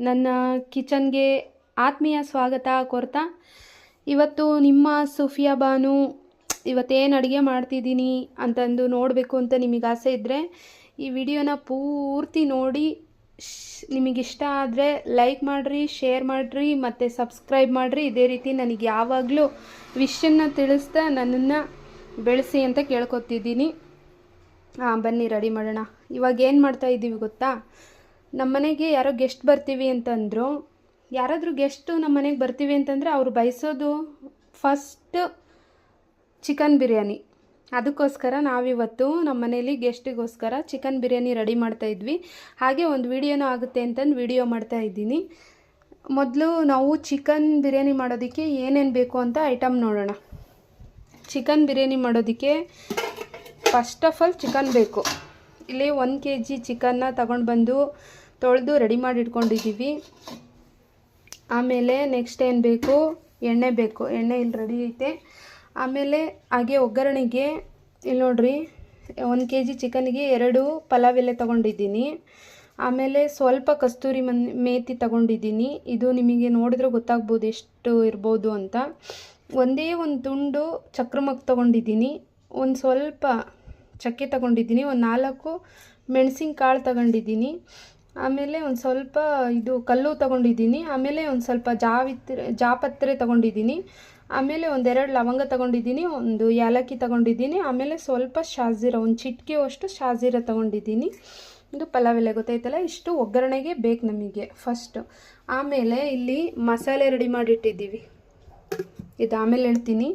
ನನ್ನ ಕಿಚನ್ಗೆ ಆತ್ಮೀಯ ಸ್ವಾಗತ ಕೋರ್ತಾ ಇವತ್ತು ನಿಮ್ಮ ಸುಫಿಯಾ ಬಾನು ಇವತ್ತೇನು ಅಡುಗೆ ಮಾಡ್ತಿದ್ದೀನಿ ಅಂತಂದು ನೋಡಬೇಕು ಅಂತ ನಿಮಗೆ ಆಸೆ ಇದ್ದರೆ ಈ ವಿಡಿಯೋನ ಪೂರ್ತಿ ನೋಡಿ ನಿಮಗಿಷ್ಟ ಆದರೆ ಲೈಕ್ ಮಾಡಿರಿ, ಶೇರ್ ಮಾಡಿರಿ ಮತ್ತು ಸಬ್ಸ್ಕ್ರೈಬ್ ಮಾಡಿರಿ. ಇದೇ ರೀತಿ ನನಗೆ ಯಾವಾಗಲೂ ವಿಷಯನ್ನ ತಿಳಿಸ್ತಾ ನನ್ನನ್ನು ಬೆಳೆಸಿ ಅಂತ ಕೇಳ್ಕೊತಿದ್ದೀನಿ. ಬನ್ನಿ ರೆಡಿ ಮಾಡೋಣ. ಇವಾಗ ಏನು ಮಾಡ್ತಾಯಿದ್ದೀವಿ ಗೊತ್ತಾ, ನಮ್ಮ ಮನೆಗೆ ಯಾರೋ ಗೆಸ್ಟ್ ಬರ್ತೀವಿ ಅಂತಂದರು. ಯಾರಾದರೂ ಗೆಸ್ಟು ನಮ್ಮ ಮನೆಗೆ ಬರ್ತೀವಿ ಅಂತಂದರೆ ಅವರು ಬಯಸೋದು ಫಸ್ಟ್ ಚಿಕನ್ ಬಿರಿಯಾನಿ. ಅದಕ್ಕೋಸ್ಕರ ನಾವಿವತ್ತು ನಮ್ಮ ಮನೇಲಿ ಗೆಸ್ಟಿಗೋಸ್ಕರ ಚಿಕನ್ ಬಿರಿಯಾನಿ ರೆಡಿ ಮಾಡ್ತಾಯಿದ್ವಿ. ಹಾಗೆ ಒಂದು ವಿಡಿಯೋನೂ ಆಗುತ್ತೆ ಅಂತಂದು ವಿಡಿಯೋ ಮಾಡ್ತಾಯಿದ್ದೀನಿ. ಮೊದಲು ನಾವು ಚಿಕನ್ ಬಿರಿಯಾನಿ ಮಾಡೋದಕ್ಕೆ ಏನೇನು ಬೇಕು ಅಂತ ಐಟಮ್ ನೋಡೋಣ. ಚಿಕನ್ ಬಿರಿಯಾನಿ ಮಾಡೋದಕ್ಕೆ ಫಸ್ಟ್ ಆಫ್ ಆಲ್ ಚಿಕನ್ ಬೇಕು. ಇಲ್ಲಿ 1 kg ಚಿಕನ್ನ ತಗೊಂಡು ಬಂದು ತೊಳೆದು ರೆಡಿ ಮಾಡಿ ಇಟ್ಕೊಂಡಿದ್ದೀವಿ. ಆಮೇಲೆ ನೆಕ್ಸ್ಟ್ ಏನು ಬೇಕು, ಎಣ್ಣೆ ಬೇಕು. ಎಣ್ಣೆ ಇಲ್ಲಿ ರೆಡಿ ಐತೆ. ಆಮೇಲೆ ಹಾಗೆ ಒಗ್ಗರಣೆಗೆ ಇಲ್ಲಿ ನೋಡ್ರಿ 1 kg ಚಿಕನ್ಗೆ 2 ಪಲಾವ್ ಎಲೆ ತೊಗೊಂಡಿದ್ದೀನಿ. ಆಮೇಲೆ ಸ್ವಲ್ಪ ಕಸ್ತೂರಿ ಮೇಥಿ ತೊಗೊಂಡಿದ್ದೀನಿ. ಇದು ನಿಮಗೆ ನೋಡಿದ್ರೆ ಗೊತ್ತಾಗ್ಬೋದು ಎಷ್ಟು ಇರ್ಬೋದು ಅಂತ. ಒಂದೇ ಒಂದು ತುಂಡು ಚಕ್ರಮಕ್ ತೊಗೊಂಡಿದ್ದೀನಿ. ಒಂದು ಸ್ವಲ್ಪ ಚಕ್ಕೆ ತೊಗೊಂಡಿದ್ದೀನಿ. ಒಂದು 4 ಮೆಣಸಿನಕಾಳು ತೊಗೊಂಡಿದ್ದೀನಿ. ಆಮೇಲೆ ಒಂದು ಸ್ವಲ್ಪ ಇದು ಕಲ್ಲು ತೊಗೊಂಡಿದ್ದೀನಿ. ಆಮೇಲೆ ಒಂದು ಸ್ವಲ್ಪ ಜಾಪತ್ರೆ ತೊಗೊಂಡಿದ್ದೀನಿ. ಆಮೇಲೆ 1-2 ಲವಂಗ ತೊಗೊಂಡಿದ್ದೀನಿ. ಒಂದು ಏಲಕ್ಕಿ ತೊಗೊಂಡಿದ್ದೀನಿ. ಆಮೇಲೆ ಸ್ವಲ್ಪ ಶಾಜೀರ, ಒಂದು ಚಿಟಿಕೆಯಷ್ಟು ಶಾಜೀರ ತೊಗೊಂಡಿದ್ದೀನಿ. ಇದು ಪಲಾವ್ ಎಲೆ ಗೊತ್ತಾಯ್ತಲ್ಲ. ಇಷ್ಟು ಒಗ್ಗರಣೆಗೆ ಬೇಕು ನಮಗೆ ಫಸ್ಟು. ಆಮೇಲೆ ಇಲ್ಲಿ ಮಸಾಲೆ ರೆಡಿ ಮಾಡಿಟ್ಟಿದ್ದೀವಿ. ಇದು ಆಮೇಲೆ ಹೇಳ್ತೀನಿ.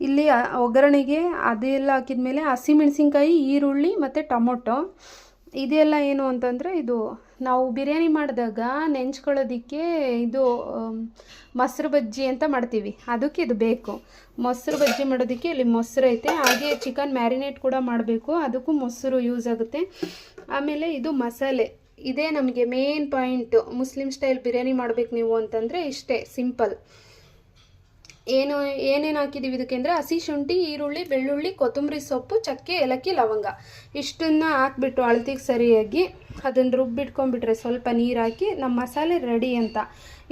ಇಲ್ಲಿ ಒಗ್ಗರಣೆಗೆ ಅದೆಲ್ಲ ಹಾಕಿದ್ಮೇಲೆ ಹಸಿಮೆಣಸಿನ್ಕಾಯಿ, ಈರುಳ್ಳಿ ಮತ್ತು ಟೊಮೊಟೊ ಇದೆಲ್ಲ ಏನು ಅಂತಂದರೆ, ಇದು ನಾವು ಬಿರಿಯಾನಿ ಮಾಡಿದಾಗ ನೆಂಚ್ಕೊಳ್ಳೋದಕ್ಕೆ ಇದು ಮೊಸರು ಬಜ್ಜಿ ಅಂತ ಮಾಡ್ತೀವಿ, ಅದಕ್ಕೆ ಇದು ಬೇಕು. ಮೊಸರು ಬಜ್ಜಿ ಮಾಡೋದಕ್ಕೆ ಇಲ್ಲಿ ಮೊಸರು ಐತೆ. ಹಾಗೆ ಚಿಕನ್ ಮ್ಯಾರಿನೇಟ್ ಕೂಡ ಮಾಡಬೇಕು, ಅದಕ್ಕೂ ಮೊಸರು ಯೂಸ್ ಆಗುತ್ತೆ. ಆಮೇಲೆ ಇದು ಮಸಾಲೆ, ಇದೇ ನಮಗೆ main point. Muslim style biryani ಮಾಡಬೇಕು ನೀವು ಅಂತಂದರೆ ಇಷ್ಟೇ ಸಿಂಪಲ್. ಏನೇನು ಹಾಕಿದ್ದೀವಿ ಇದಕ್ಕೆ ಅಂದರೆ ಹಸಿ ಶುಂಠಿ, ಈರುಳ್ಳಿ, ಬೆಳ್ಳುಳ್ಳಿ, ಕೊತ್ತಂಬರಿ ಸೊಪ್ಪು, ಚಕ್ಕೆ, ಏಲಕ್ಕಿ, ಲವಂಗ ಇಷ್ಟನ್ನು ಹಾಕ್ಬಿಟ್ಟು ಅಳತೆಗೆ ಸರಿಯಾಗಿ ಅದನ್ನು ರುಬ್ಬಿಟ್ಕೊಂಡ್ಬಿಟ್ರೆ ಸ್ವಲ್ಪ ನೀರು ಹಾಕಿ ನಮ್ಮ ಮಸಾಲೆ ರೆಡಿ ಅಂತ.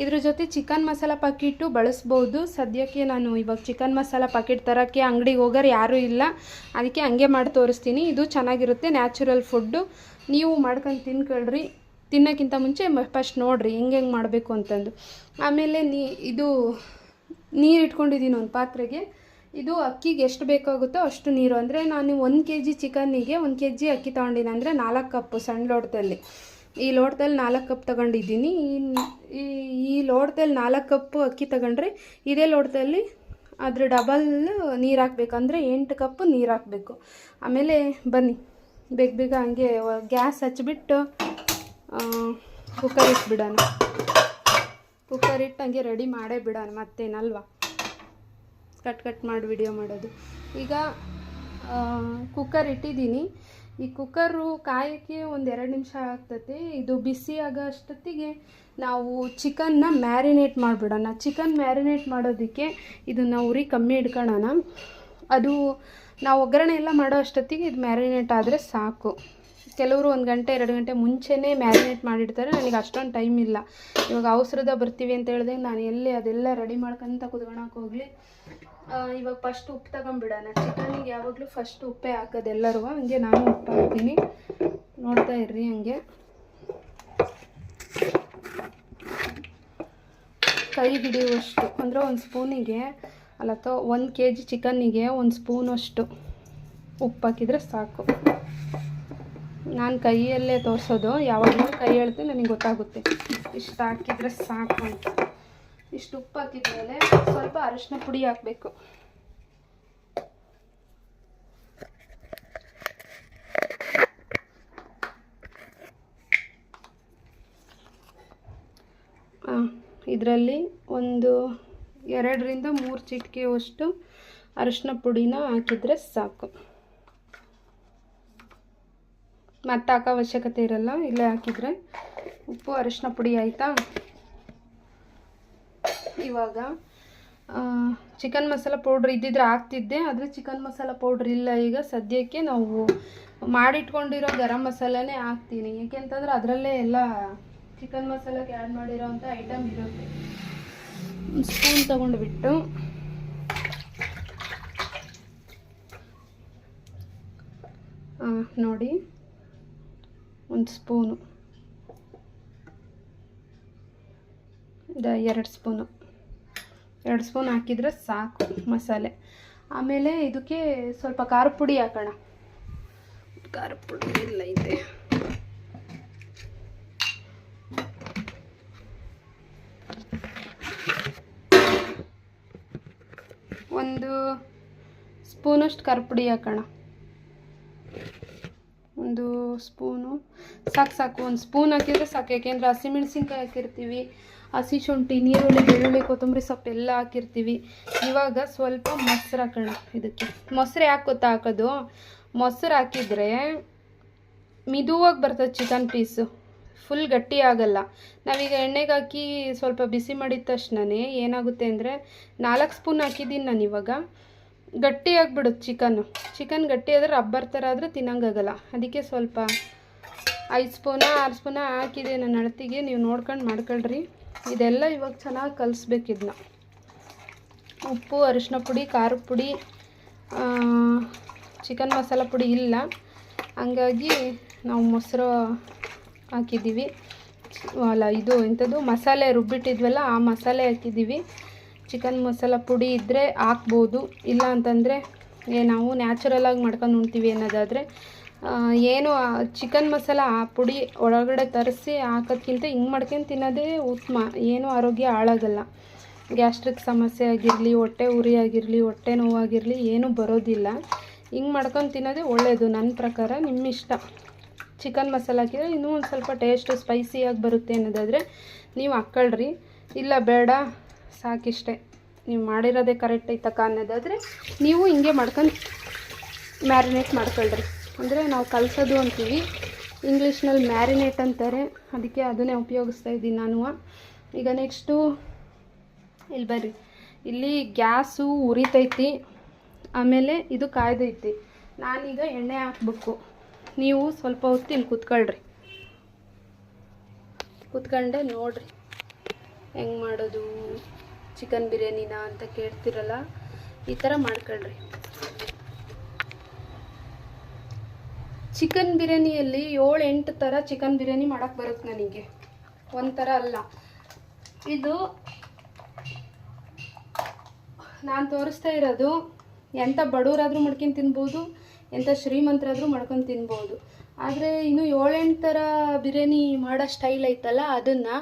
ಇದ್ರ ಜೊತೆ ಚಿಕನ್ ಮಸಾಲ ಪಾಕಿಟು ಬಳಸ್ಬೋದು. ಸದ್ಯಕ್ಕೆ ನಾನು ಇವಾಗ ಚಿಕನ್ ಮಸಾಲ ಪಾಕಿಟ್ ತರೋಕ್ಕೆ ಅಂಗಡಿಗೆ ಹೋಗೋರು ಯಾರೂ ಇಲ್ಲ, ಅದಕ್ಕೆ ಹಂಗೆ ಮಾಡಿ ತೋರಿಸ್ತೀನಿ. ಇದು ಚೆನ್ನಾಗಿರುತ್ತೆ, ನ್ಯಾಚುರಲ್ ಫುಡ್ಡು. ನೀವು ಮಾಡ್ಕೊಂಡು ತಿನ್ಕೊಳ್ರಿ. ತಿನ್ನೋಕ್ಕಿಂತ ಮುಂಚೆ ಫಸ್ಟ್ ನೋಡಿರಿ ಹೆಂಗೆ ಮಾಡಬೇಕು ಅಂತಂದು. ಆಮೇಲೆ ಇದು ನೀರು ಇಟ್ಕೊಂಡಿದ್ದೀನಿ ಒಂದು ಪಾತ್ರೆಗೆ. ಇದು ಅಕ್ಕಿಗೆ ಎಷ್ಟು ಬೇಕಾಗುತ್ತೋ ಅಷ್ಟು ನೀರು. ಅಂದರೆ ನಾನು 1 kg ಚಿಕನ್ನಿಗೆ 1 kg ಅಕ್ಕಿ ತೊಗೊಂಡಿನಿ, ಅಂದರೆ 4 ಕಪ್ಪು ಸಣ್ಣ ಲೋಟದಲ್ಲಿ. ಈ ಲೋಟದಲ್ಲಿ 4 ಕಪ್ ತೊಗೊಂಡಿದ್ದೀನಿ. ಈ ಲೋಟದಲ್ಲಿ 4 ಕಪ್ಪು ಅಕ್ಕಿ ತಗೊಂಡ್ರೆ ಇದೇ ಲೋಟದಲ್ಲಿ ಅದ್ರ ಡಬಲ್ ನೀರು ಹಾಕ್ಬೇಕು, ಅಂದರೆ 8 ಕಪ್ಪು ನೀರು ಹಾಕಬೇಕು. ಆಮೇಲೆ ಬನ್ನಿ ಬೇಗ ಹಂಗೆ ಗ್ಯಾಸ್ ಹಚ್ಚಿಬಿಟ್ಟು ಕುಕ್ಕರ್ ಇಟ್ಬಿಡೋಣ. ಕುಕ್ಕರ್ ಇಟ್ಟು ಹಂಗೆ ರೆಡಿ ಮಾಡೇ ಬಿಡೋಣ, ಮತ್ತೇನಲ್ವ ಕಟ್ ಮಾಡಿ ವಿಡಿಯೋ ಮಾಡೋದು. ಈಗ ಕುಕ್ಕರ್ ಇಟ್ಟಿದ್ದೀನಿ. ಈ ಕುಕ್ಕರು ಕಾಯೋಕ್ಕೆ 1-2 ನಿಮಿಷ ಆಗ್ತದೆ. ಇದು ಬಿಸಿ ಆಗೋ ಅಷ್ಟೊತ್ತಿಗೆ ನಾವು ಚಿಕನ್ನ ಮ್ಯಾರಿನೇಟ್ ಮಾಡಿಬಿಡೋಣ. ಚಿಕನ್ ಮ್ಯಾರಿನೇಟ್ ಮಾಡೋದಕ್ಕೆ ಇದನ್ನು ಉರಿ ಕಮ್ಮಿ ಇಟ್ಕೊಳ್ಳೋಣ. ಅದು ನಾವು ಒಗ್ಗರಣೆ ಎಲ್ಲ ಮಾಡೋ ಅಷ್ಟೊತ್ತಿಗೆ ಇದು ಮ್ಯಾರಿನೇಟ್ ಆದರೆ ಸಾಕು. ಕೆಲವರು 1 ಗಂಟೆ 2 ಗಂಟೆ ಮುಂಚೆನೇ ಮ್ಯಾರಿನೇಟ್ ಮಾಡಿರ್ತಾರೆ. ನನಗೆ ಅಷ್ಟೊಂದು ಟೈಮ್ ಇಲ್ಲ. ಇವಾಗ ಅವಸರದ ಬರ್ತೀವಿ ಅಂತ ಹೇಳಿದೆ ನಾನು ಎಲ್ಲಿ ಅದೆಲ್ಲ ರೆಡಿ ಮಾಡ್ಕೊಂತ ಕುತ್ಕೊಳಕ್ಕೆ ಹೋಗಲಿ. ಇವಾಗ ಫಸ್ಟ್ ಉಪ್ಪು ತಗೊಂಬಿಡೋಣ. ಚಿಕನಿಗೆ ಯಾವಾಗಲೂ ಫಸ್ಟ್ ಉಪ್ಪೇ ಹಾಕೋದು ಎಲ್ಲರೂ. ಹಂಗೆ ನಾನು ಉಪ್ಪು ಹಾಕ್ತೀನಿ, ನೋಡ್ತಾ ಇರ್ರಿ. ಹಂಗೆ ಕೈ ಹಿಡಿಯುವಷ್ಟು, ಅಂದರೆ 1 ಸ್ಪೂನಿಗೆ ಅಲ್ಲ 1 kg ಚಿಕನ್ನಿಗೆ 1 ಸ್ಪೂನಷ್ಟು ಉಪ್ಪು ಹಾಕಿದರೆ ಸಾಕು. ನಾನು ಕೈಯಲ್ಲೇ ತೋರಿಸೋದು, ಯಾವಾಗಲೂ ಕೈ ಎಳ್ದು ನನಗೆ ಗೊತ್ತಾಗುತ್ತೆ ಇಷ್ಟು ಹಾಕಿದರೆ ಸಾಕು ಅಂತ. ಇಷ್ಟು ಉಪ್ಪು ಹಾಕಿದ್ಮೇಲೆ ಸ್ವಲ್ಪ ಅರಿಶಿನ ಪುಡಿ ಹಾಕಬೇಕು. ಇದರಲ್ಲಿ ಒಂದು 2-3 ಚಿಟಿಕೆಯಷ್ಟು ಅರಿಶಿನ ಪುಡಿನ ಹಾಕಿದರೆ ಸಾಕು. ಮತ್ತೆ ಹಾಕೋ ಅವಶ್ಯಕತೆ ಇರಲ್ಲ, ಇಲ್ಲೇ ಹಾಕಿದರೆ. ಉಪ್ಪು ಅರಿಶಿನ ಪುಡಿ ಆಯಿತಾ. ಇವಾಗ ಚಿಕನ್ ಮಸಾಲ ಪೌಡ್ರ್ ಇದ್ದಿದ್ರೆ ಹಾಕ್ತಿದ್ದೆ, ಆದರೆ ಚಿಕನ್ ಮಸಾಲ ಪೌಡ್ರ್ ಇಲ್ಲ ಈಗ ಸದ್ಯಕ್ಕೆ. ನಾವು ಮಾಡಿಟ್ಕೊಂಡಿರೋ ಗರಂ ಮಸಾಲನೇ ಹಾಕ್ತೀನಿ, ಏಕೆಂತಂದರೆ ಅದರಲ್ಲೇ ಎಲ್ಲ ಚಿಕನ್ ಮಸಾಲಕ್ಕೆ ಆ್ಯಡ್ ಮಾಡಿರೋಂಥ ಐಟಮ್ ಇರುತ್ತೆ. ಸ್ಪೂನ್ ತೊಗೊಂಡ್ಬಿಟ್ಟು ನೋಡಿ, ಒಂದು ಸ್ಪೂನು, 2 ಸ್ಪೂನ್ ಹಾಕಿದರೆ ಸಾಕು ಮಸಾಲೆ. ಆಮೇಲೆ ಇದಕ್ಕೆ ಸ್ವಲ್ಪ ಖಾರ ಪುಡಿ ಹಾಕೋಣ. ಖಾರ ಪುಡಿ ಎಲ್ಲ ಇದೆ, ಒಂದು ಸ್ಪೂನಷ್ಟು ಖಾರ ಪುಡಿ ಹಾಕೋಣ. ಒಂದು ಸ್ಪೂನು ಸಾಕು. ಒಂದು ಸ್ಪೂನ್ ಹಾಕಿದರೆ ಸಾಕು, ಯಾಕೆಂದರೆ ಹಸಿಮೆಣಸಿನ್ಕಾಯಿ ಹಾಕಿರ್ತೀವಿ, ಹಸಿ ಶುಂಠಿ, ನೀರುಳ್ಳಿ, ಬೆಳ್ಳುಳ್ಳಿ, ಕೊತ್ತಂಬರಿ ಸೊಪ್ಪು ಎಲ್ಲ ಹಾಕಿರ್ತೀವಿ. ಇವಾಗ ಸ್ವಲ್ಪ ಮೊಸರು ಹಾಕೋಣ. ಇದಕ್ಕೆ ಮೊಸರು ಯಾಕೆ ಗೊತ್ತಾ ಹಾಕೋದು? ಮೊಸರು ಹಾಕಿದರೆ ಮಿದುವಾಗಿ ಬರ್ತದೆ ಚಿಕನ್ ಪೀಸು, ಫುಲ್ ಗಟ್ಟಿ ಆಗಲ್ಲ. ನಾವೀಗ ಎಣ್ಣೆಗೆ ಹಾಕಿ ಸ್ವಲ್ಪ ಬಿಸಿ ಮಾಡಿದ ತಕ್ಷಣವೇ ಏನಾಗುತ್ತೆ ಅಂದರೆ, 4 ಸ್ಪೂನ್ ಹಾಕಿದ್ದೀನಿ ನಾನು. ಇವಾಗ ಗಟ್ಟಿ ಆಗಿಬಿಡುತ್ತೆ ಚಿಕನ್ ಗಟ್ಟಿ ಆದರೆ ರಬ್ಬರ್ ಥರ ಆದರೆ ತಿನ್ನಂಗಾಗಲ್ಲ. ಅದಕ್ಕೆ ಸ್ವಲ್ಪ 5 ಸ್ಪೂನ 6 ಸ್ಪೂನ ಹಾಕಿದೆ ನನ್ನ ಅಳತೆಗೆ. ನೀವು ನೋಡ್ಕೊಂಡು ಮಾಡ್ಕೊಳ್ರಿ. ಇದೆಲ್ಲ ಇವಾಗ ಚೆನ್ನಾಗಿ ಕಲಿಸ್ಬೇಕು. ಇದನ್ನ ಉಪ್ಪು, ಅರಿಶಿನ ಪುಡಿ, ಖಾರದ ಪುಡಿ, ಚಿಕನ್ ಮಸಾಲ ಪುಡಿ ಇಲ್ಲ, ಹಂಗಾಗಿ ನಾವು ಮೊಸರು ಹಾಕಿದ್ದೀವಿ. ಇದು ಎಂಥದ್ದು ಮಸಾಲೆ ರುಬ್ಬಿಟ್ಟಿದ್ವಲ್ಲ, ಆ ಮಸಾಲೆ ಹಾಕಿದ್ದೀವಿ. ಚಿಕನ್ ಮಸಾಲ ಪುಡಿ ಇದ್ದರೆ ಹಾಕ್ಬೋದು, ಇಲ್ಲ ಅಂತಂದರೆ ನಾವು ನ್ಯಾಚುರಲಾಗಿ ಮಾಡ್ಕೊಂಡು ಉಣ್ತೀವಿ ಅನ್ನೋದಾದರೆ ಏನು ಚಿಕನ್ ಮಸಾಲ ಆ ಪುಡಿ ಒಳಗಡೆ ತರಿಸಿ ಹಾಕೋದ್ಕಿಂತ ಹಿಂಗೆ ಮಾಡ್ಕೊಂಡು ತಿನ್ನೋದೇ ಉತ್ತಮ. ಏನೂ ಆರೋಗ್ಯ ಹಾಳಾಗಲ್ಲ. ಗ್ಯಾಸ್ಟ್ರಿಕ್ ಸಮಸ್ಯೆ ಆಗಿರಲಿ, ಹೊಟ್ಟೆ ಉರಿ ಆಗಿರಲಿ, ಹೊಟ್ಟೆ ನೋವಾಗಿರಲಿ ಏನೂ ಬರೋದಿಲ್ಲ. ಹಿಂಗೆ ಮಾಡ್ಕೊಂಡು ತಿನ್ನೋದೇ ಒಳ್ಳೆಯದು ನನ್ನ ಪ್ರಕಾರ. ನಿಮ್ಮ ಇಷ್ಟ. ಚಿಕನ್ ಮಸಾಲ ಹಾಕಿದರೆ ಇನ್ನೂ ಒಂದು ಸ್ವಲ್ಪ ಟೇಸ್ಟ್ ಸ್ಪೈಸಿಯಾಗಿ ಬರುತ್ತೆ ಅನ್ನೋದಾದರೆ ನೀವು ಹಾಕ್ಕೊಳ್ರಿ, ಇಲ್ಲ ಬೇಡ ಸಾಕಿಷ್ಟೇ ನೀವು ಮಾಡಿರೋದೇ ಕರೆಕ್ಟ್ ಐತಕ್ಕ ಅನ್ನೋದಾದರೆ ನೀವು ಹಿಂಗೆ ಮಾಡ್ಕೊಂಡು ಮ್ಯಾರಿನೇಟ್ ಮಾಡ್ಕೊಳ್ರಿ. ಅಂದರೆ ನಾವು ಕಲಸೋದು ಅಂತೀವಿ, ಇಂಗ್ಲೀಷ್ನಲ್ಲಿ ಮ್ಯಾರಿನೇಟ್ ಅಂತಾರೆ, ಅದಕ್ಕೆ ಅದನ್ನೇ ಉಪಯೋಗಿಸ್ತಾ ಇದ್ದೀನಿ ನಾನು. ಈಗ ನೆಕ್ಸ್ಟು ಇಲ್ಲಿ ಬರ್ರಿ, ಇಲ್ಲಿ ಗ್ಯಾಸು ಉರಿತೈತಿ, ಆಮೇಲೆ ಇದು ಕಾಯ್ದೈತಿ. ನಾನೀಗ ಎಣ್ಣೆ ಹಾಕ್ಬೇಕು. ನೀವು ಸ್ವಲ್ಪ ಹೊತ್ತು ಇಲ್ಲಿ ಕೂತ್ಕೊಂಡೆ ನೋಡ್ರಿ ಹೆಂಗೆ ಮಾಡೋದು ಚಿಕನ್ ಬಿರಿಯಾನಿನ ಅಂತ ಕೇಳ್ತಿರಲ್ಲ, ಈ ಥರ ಮಾಡ್ಕೊಳ್ರಿ. ಚಿಕನ್ ಬಿರಿಯಾನಿಯಲ್ಲಿ 7-8 ಥರ ಚಿಕನ್ ಬಿರಿಯಾನಿ ಮಾಡೋಕ್ಕೆ ಬರುತ್ತೆ ನನಗೆ, ಒಂದು ಥರ ಅಲ್ಲ. ಇದು ನಾನು ತೋರಿಸ್ತಾ ಇರೋದು ಎಂಥ ಬಡವರಾದರೂ ಮಾಡ್ಕೊಂಡು ತಿನ್ಬೋದು, ಎಂಥ ಶ್ರೀಮಂತರಾದರೂ ಮಾಡ್ಕೊಂಡು ತಿನ್ಬೋದು. ಆದರೆ ಇನ್ನು 7-8 ಥರ ಬಿರಿಯಾನಿ ಮಾಡೋ ಸ್ಟೈಲ್ ಐತಲ್ಲ, ಅದನ್ನು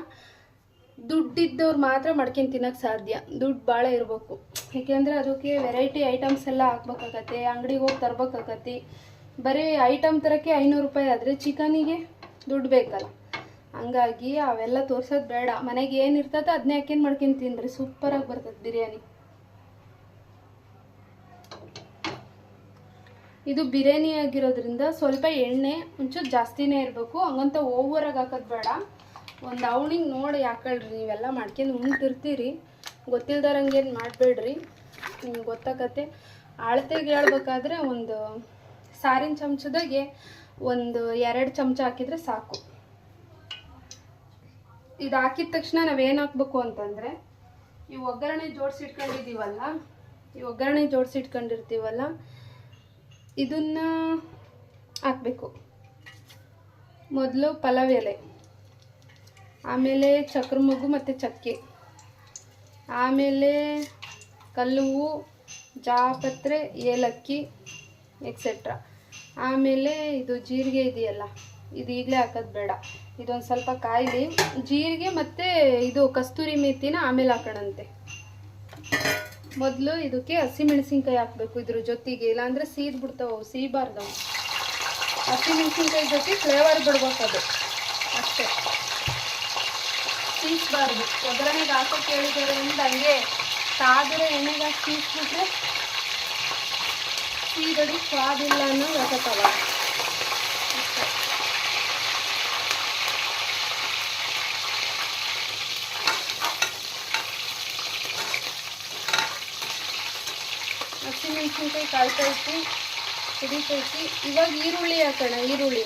ದುಡ್ಡಿದ್ದವ್ರು ಮಾತ್ರ ಮಾಡ್ಕೊಂಡು ತಿನ್ನೋಕ್ಕೆ ಸಾಧ್ಯ. ದುಡ್ಡು ಭಾಳ ಇರಬೇಕು, ಏಕೆಂದರೆ ಅದಕ್ಕೆ ವೆರೈಟಿ ಐಟಮ್ಸ್ ಎಲ್ಲ ಹಾಕ್ಬೇಕಾಗತ್ತೆ, ಅಂಗಡಿಗೆ ಹೋಗಿ ತರ್ಬೇಕಾಗತ್ತೆ. ಬರೀ ಐಟಮ್ ತರೋಕ್ಕೆ 500 ರೂಪಾಯಿ ಆದರೆ ಚಿಕನಿಗೆ ದುಡ್ಡು ಬೇಕಲ್ಲ. ಹಂಗಾಗಿ ಅವೆಲ್ಲ ತೋರ್ಸೋದು ಬೇಡ. ಮನೆಗೆ ಏನು ಇರ್ತದೆ ಅದನ್ನೇ ಹಾಕ್ಯಂಡು ಮಾಡ್ಕೊಂಡು ತಿನ್ನಿರಿ, ಸೂಪರಾಗಿ ಬರ್ತದೆ ಬಿರಿಯಾನಿ. ಇದು ಬಿರಿಯಾನಿ ಆಗಿರೋದ್ರಿಂದ ಸ್ವಲ್ಪ ಎಣ್ಣೆ ಒಂಚೂರು ಜಾಸ್ತಿನೇ ಇರಬೇಕು, ಹಂಗಂತ ಓವರಾಗಿ ಹಾಕೋದು ಬೇಡ. ಒಂದು ಅವಣಿಗೆ ನೋಡಿ ಹಾಕೊಳ್ರಿ. ನೀವೆಲ್ಲ ಮಾಡ್ಕೊಂಡು ಉಣ್ತಿರ್ತೀರಿ, ಗೊತ್ತಿಲ್ದಾರಂಗೇನು ಮಾಡಬೇಡ್ರಿ, ನಿಮ್ಗೆ ಗೊತ್ತಾಗತ್ತೆ. ಅಳತೆಗೆ ಹೇಳ್ಬೇಕಾದ್ರೆ ಒಂದು ಸಾರಿನ ಚಮಚದಾಗೆ ಒಂದು 2 ಚಮಚ ಹಾಕಿದರೆ ಸಾಕು. ಇದು ಹಾಕಿದ ತಕ್ಷಣ ನಾವೇನು ಹಾಕ್ಬೇಕು ಅಂತಂದರೆ, ಈ ಒಗ್ಗರಣೆ ಜೋಡಿಸಿಟ್ಕೊಂಡಿರ್ತೀವಲ್ಲ ಇದನ್ನು ಹಾಕಬೇಕು. ಮೊದಲು ಪಲಾವ್ ಎಲೆ, ಆಮೇಲೆ ಚಕ್ರ ಮೊಗ್ಗು ಮತ್ತು ಚಕ್ಕೆ, ಆಮೇಲೆ ಕಲ್ಲುವು, ಜಾಪತ್ರೆ, ಏಲಕ್ಕಿ ಎಕ್ಸೆಟ್ರಾ. ಆಮೇಲೆ ಇದು ಜೀರಿಗೆ ಇದೆಯಲ್ಲ, ಇದು ಈಗಲೇ ಹಾಕೋದು ಬೇಡ, ಇದೊಂದು ಸ್ವಲ್ಪ ಕಾಯಿಲಿ. ಜೀರಿಗೆ ಮತ್ತು ಇದು ಕಸ್ತೂರಿ ಮೇಥಿನ ಆಮೇಲೆ ಹಾಕೋಣಂತೆ. ಮೊದಲು ಇದಕ್ಕೆ ಹಸಿಮೆಣಸಿನ್ಕಾಯಿ ಹಾಕಬೇಕು ಇದ್ರ ಜೊತೆಗೆ, ಇಲ್ಲಾಂದರೆ ಸೀದ್ಬಿಡ್ತಾವೆ, ಸೀಬಾರ್ದು. ಹಸಿಮೆಣಸಿನ್ಕಾಯಿ ಜೊತೆ ಫ್ಲೇವರ್ ಬಿಡ್ಬೇಕದು ಅಷ್ಟೇ, ಸೀಸ್ಬಾರ್ದು. ಒಗ್ಗರಣೆಗೆ ಹಾಕೋಕ್ಕೆ ಹೇಳಿದರಿಂದ ಹಂಗೆ ಕಾದರೆ ಎಣ್ಣೆಗೆ ಹಾಕಿ ಸೀಸ್ಬಿಟ್ರೆ ಸೀಗಡಿ ಸ್ವಾದಿಲ್ಲ ಅನ್ನೋ ಆಗತ್ತವ. ಹಸಿಮೆಣಸಿನ್ಕಾಯಿ ಕಾಯ್ತೈತಿ, ಕುದೀತೈತಿ. ಇವಾಗ ಈರುಳ್ಳಿ ಹಾಕೋಣ. ಈರುಳ್ಳಿ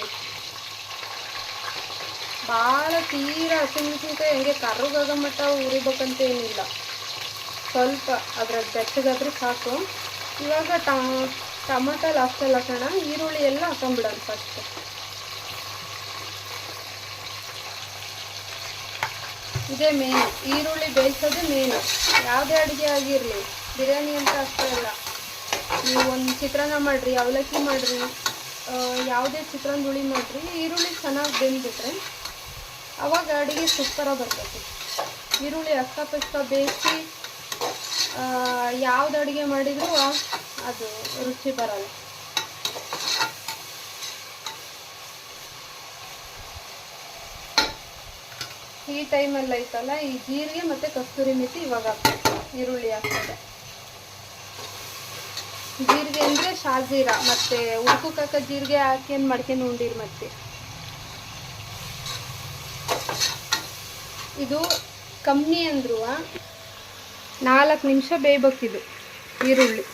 ಭಾಳ ತೀರ ಹಸಿಮೆಣಸಿನ್ಕಾಯಿ ಹಂಗೆ ಕರ್ರಗಾಗೋ ಮಟ್ಟ ಉರಿಬೇಕಂತ ಏನಿಲ್ಲ, ಸ್ವಲ್ಪ ಅದ್ರಾಗ ಬೆಚ್ಚಗಾದ್ರೂ ಸಾಕು. ಇವಾಗ ಟೊಮಟೊ ಲಾಸ್ಟಲ್ಲಿ ಹಾಕೋಣ, ಈರುಳ್ಳಿ ಎಲ್ಲ ಹಾಕೊಂಬಿಡೋಣ ಫಸ್ಟ್. ಇದೇ ಮೇನು, ಈರುಳ್ಳಿ ಬೇಯಿಸೋದು ಮೇನು. ಯಾವುದೇ ಅಡುಗೆ ಆಗಿರಲಿ, ಬಿರಿಯಾನಿ ಅಂತ ಅಷ್ಟೇ ಅಲ್ಲ, ನೀವು ಒಂದು ಚಿತ್ರಾನ್ನ ಮಾಡಿರಿ, ಅವಲಕ್ಕಿ ಮಾಡಿರಿ, ಯಾವುದೇ ಚಿತ್ರಾನ್ನ ಹುಳಿ ಮಾಡಿರಿ, ಈರುಳ್ಳಿ ಚೆನ್ನಾಗಿ ಬೆಂದ್ಬಿಟ್ರೆ ಅವಾಗ ಅಡುಗೆ ಸೂಪರಾಗಿ ಬರ್ತೈತಿ. ಈರುಳ್ಳಿ ಅಕ್ಕಪಕ್ಕ ಬೇಯಿಸಿ ಯಾವ್ದು ಅಡುಗೆ ಮಾಡಿದರೂ ಅದು ರುಚಿ ಬರಲ್ಲ. ಈ ಟೈಮಲ್ಲಿ ಐತಲ್ಲ, ಈ ಜೀರಿಗೆ ಮತ್ತು ಕಸ್ತೂರಿ ಮೆಥಿ ಇವಾಗ ಹಾಕ್ಬೇಕು, ಈರುಳ್ಳಿ ಹಾಕ್ತದೆ. ಜೀರಿಗೆ ಅಂದರೆ ಶಾಜೀರ, ಮತ್ತು ಉಡ್ಕೋಕ ಜೀರಿಗೆ ಹಾಕಿ ಮಾಡ್ಕೊಂಡು ಉಂಡಿರಿ. ಮತ್ತು ಇದು ಕಮ್ಮಿ ಅಂದ್ರೂ 4 ನಿಮಿಷ ಬೇಯಬೇಕಿದು ಈರುಳ್ಳಿ.